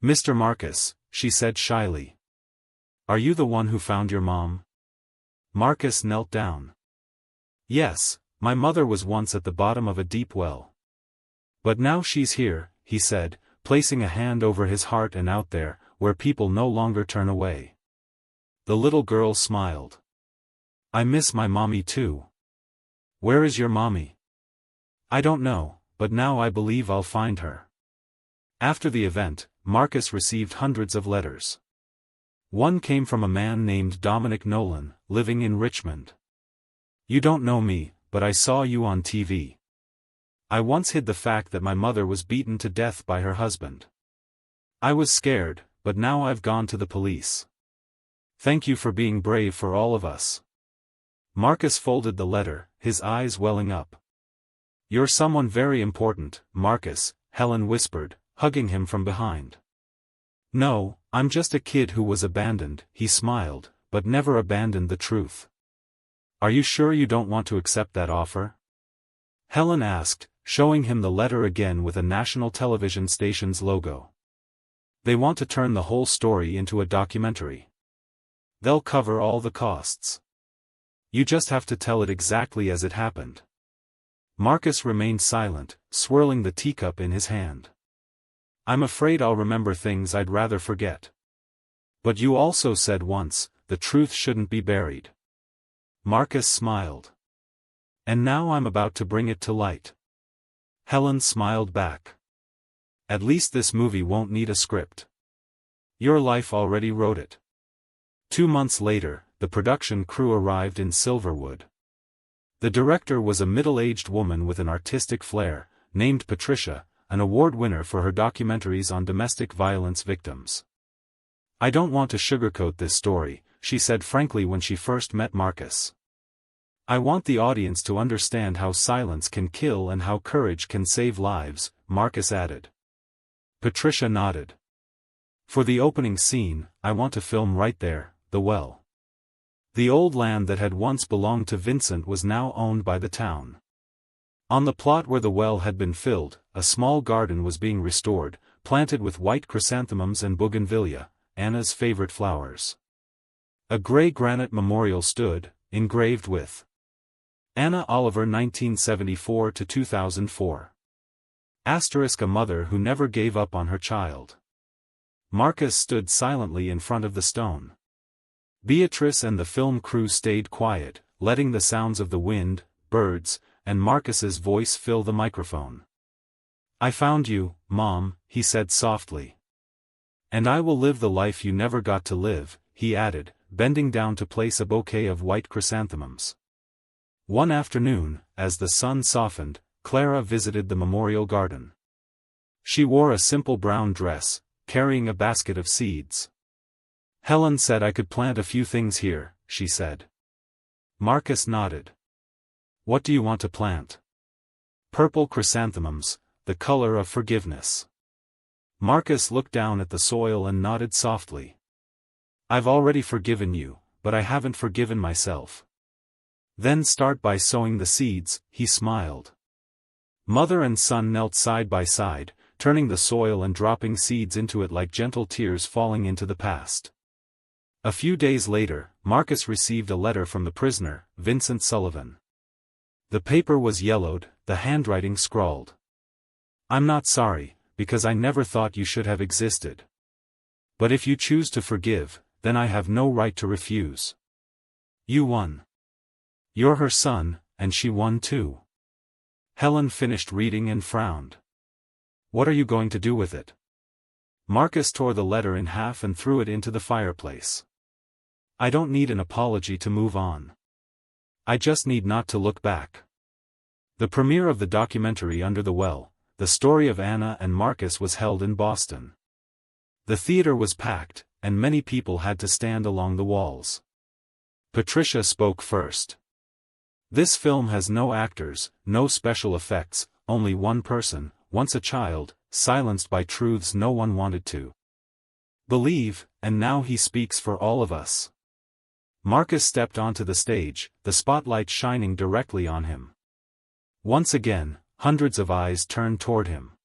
"Mr. Marcus," she said shyly. "Are you the one who found your mom?" Marcus knelt down. "Yes, my mother was once at the bottom of a deep well. But now she's here," he said, placing a hand over his heart, "and out there, where people no longer turn away." The little girl smiled. "I miss my mommy too." "Where is your mommy?" "I don't know, but now I believe I'll find her." After the event, Marcus received hundreds of letters. One came from a man named Dominic Nolan, living in Richmond. "You don't know me, but I saw you on TV. I once hid the fact that my mother was beaten to death by her husband. I was scared, but now I've gone to the police. Thank you for being brave for all of us." Marcus folded the letter, his eyes welling up. "You're someone very important, Marcus," Helen whispered, hugging him from behind. "No, I'm just a kid who was abandoned," he smiled, "but never abandoned the truth." "Are you sure you don't want to accept that offer?" Helen asked, showing him the letter again with a national television station's logo. "They want to turn the whole story into a documentary. They'll cover all the costs. You just have to tell it exactly as it happened." Marcus remained silent, swirling the teacup in his hand. "I'm afraid I'll remember things I'd rather forget." "But you also said once, the truth shouldn't be buried." Marcus smiled. "And now I'm about to bring it to light." Helen smiled back. "At least this movie won't need a script. Your life already wrote it." 2 months later, the production crew arrived in Silverwood. The director was a middle-aged woman with an artistic flair, named Patricia, an award winner for her documentaries on domestic violence victims. "I don't want to sugarcoat this story," she said frankly when she first met Marcus. "I want the audience to understand how silence can kill and how courage can save lives," Marcus added. Patricia nodded. "For the opening scene, I want to film right there, the well." The old land that had once belonged to Vincent was now owned by the town. On the plot where the well had been filled, a small garden was being restored, planted with white chrysanthemums and bougainvillea, Anna's favorite flowers. A gray granite memorial stood, engraved with Anna Oliver 1974 to 2004. *, a mother who never gave up on her child. Marcus stood silently in front of the stone. Beatrice and the film crew stayed quiet, letting the sounds of the wind, birds, and Marcus's voice fill the microphone. "I found you, Mom," he said softly. "And I will live the life you never got to live," he added, bending down to place a bouquet of white chrysanthemums. One afternoon, as the sun softened, Clara visited the memorial garden. She wore a simple brown dress, carrying a basket of seeds. "Helen said I could plant a few things here," she said. Marcus nodded. "What do you want to plant?" "Purple chrysanthemums, the color of forgiveness." Marcus looked down at the soil and nodded softly. "I've already forgiven you, but I haven't forgiven myself." "Then start by sowing the seeds," he smiled. Mother and son knelt side by side, turning the soil and dropping seeds into it like gentle tears falling into the past. A few days later, Marcus received a letter from the prisoner, Vincent Sullivan. The paper was yellowed, the handwriting scrawled. "I'm not sorry, because I never thought you should have existed. But if you choose to forgive, then I have no right to refuse. You won. You're her son, and she won too." Helen finished reading and frowned. "What are you going to do with it?" Marcus tore the letter in half and threw it into the fireplace. "I don't need an apology to move on. I just need not to look back." The premiere of the documentary Under the Well, the story of Anna and Marcus, was held in Boston. The theater was packed, and many people had to stand along the walls. Patricia spoke first. "This film has no actors, no special effects, only one person, once a child, silenced by truths no one wanted to believe, and now he speaks for all of us." Marcus stepped onto the stage, the spotlight shining directly on him. Once again, hundreds of eyes turned toward him.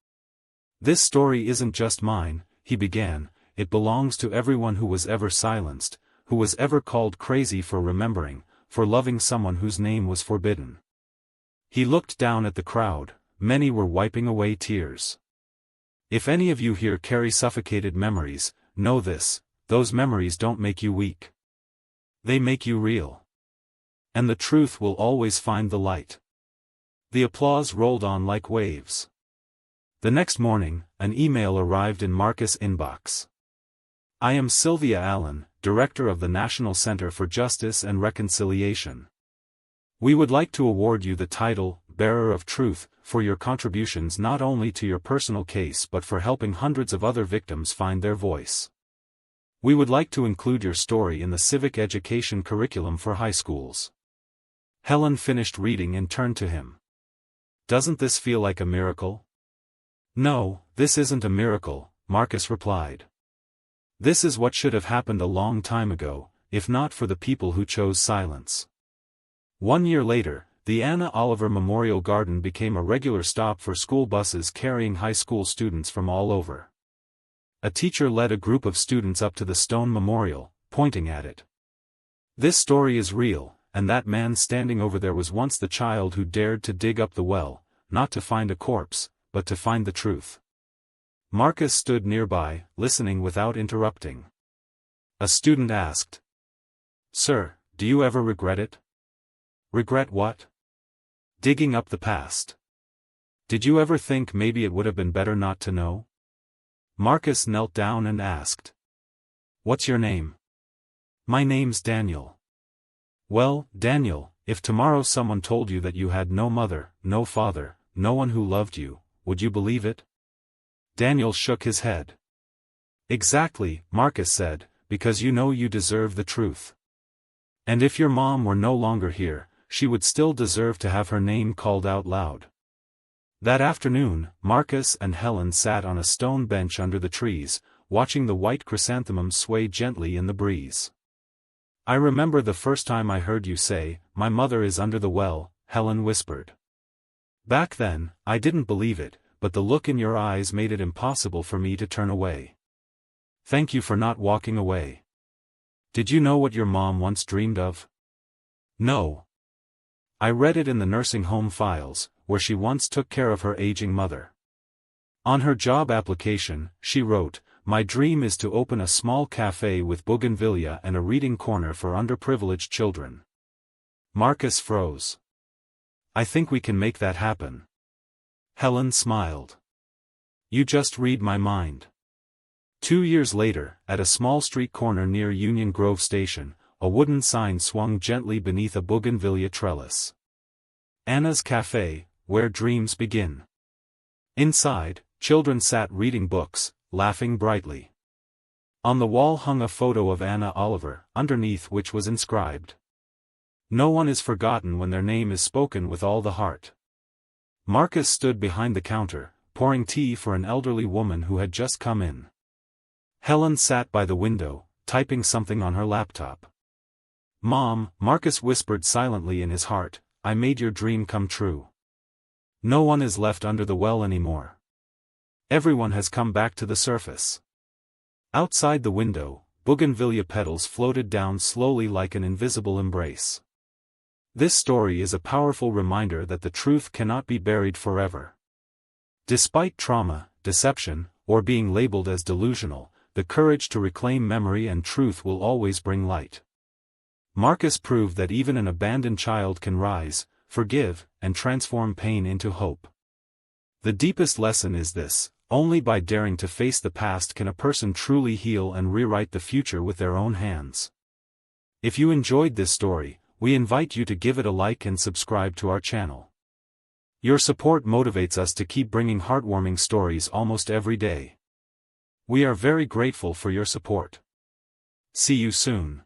"This story isn't just mine," he began, "it belongs to everyone who was ever silenced, who was ever called crazy for remembering, for loving someone whose name was forbidden." He looked down at the crowd, many were wiping away tears. "If any of you here carry suffocated memories, know this, those memories don't make you weak. They make you real. And the truth will always find the light." The applause rolled on like waves. The next morning, an email arrived in Marcus' inbox. "I am Sylvia Allen, Director of the National Center for Justice and Reconciliation. We would like to award you the title, Bearer of Truth, for your contributions not only to your personal case but for helping hundreds of other victims find their voice. We would like to include your story in the civic education curriculum for high schools." Helen finished reading and turned to him. "Doesn't this feel like a miracle?" "No, this isn't a miracle," Marcus replied. "This is what should have happened a long time ago, if not for the people who chose silence." 1 year later, the Anna Oliver Memorial Garden became a regular stop for school buses carrying high school students from all over. A teacher led a group of students up to the stone memorial, pointing at it. "This story is real, and that man standing over there was once the child who dared to dig up the well, not to find a corpse, but to find the truth." Marcus stood nearby, listening without interrupting. A student asked, "Sir, do you ever regret it?" "Regret what?" "Digging up the past. Did you ever think maybe it would have been better not to know?" Marcus knelt down and asked, "What's your name?" "My name's Daniel." "Well, Daniel, if tomorrow someone told you that you had no mother, no father, no one who loved you, would you believe it?" Daniel shook his head. "Exactly," Marcus said, "because you know you deserve the truth. And if your mom were no longer here, she would still deserve to have her name called out loud." That afternoon, Marcus and Helen sat on a stone bench under the trees, watching the white chrysanthemums sway gently in the breeze. "I remember the first time I heard you say, 'My mother is under the well,'" Helen whispered. "Back then, I didn't believe it, but the look in your eyes made it impossible for me to turn away. Thank you for not walking away. Did you know what your mom once dreamed of?" "No. I read it in the nursing home files, where she once took care of her aging mother. On her job application, she wrote, My dream is to open a small cafe with bougainvillea and a reading corner for underprivileged children. Marcus froze. I think we can make that happen. Helen smiled. You just read my mind. 2 years later, at a small street corner near Union Grove Station, a wooden sign swung gently beneath a bougainvillea trellis. Anna's Cafe, where dreams begin. Inside, children sat reading books, laughing brightly. On the wall hung a photo of Anna Oliver, underneath which was inscribed, "No one is forgotten when their name is spoken with all the heart." Marcus stood behind the counter, pouring tea for an elderly woman who had just come in. Helen sat by the window, typing something on her laptop. "Mom," Marcus whispered silently in his heart, "I made your dream come true. No one is left under the well anymore. Everyone has come back to the surface." Outside the window, bougainvillea petals floated down slowly like an invisible embrace. This story is a powerful reminder that the truth cannot be buried forever. Despite trauma, deception, or being labeled as delusional, the courage to reclaim memory and truth will always bring light. Marcus proved that even an abandoned child can rise, forgive, and transform pain into hope. The deepest lesson is this: only by daring to face the past can a person truly heal and rewrite the future with their own hands. If you enjoyed this story, we invite you to give it a like and subscribe to our channel. Your support motivates us to keep bringing heartwarming stories almost every day. We are very grateful for your support. See you soon.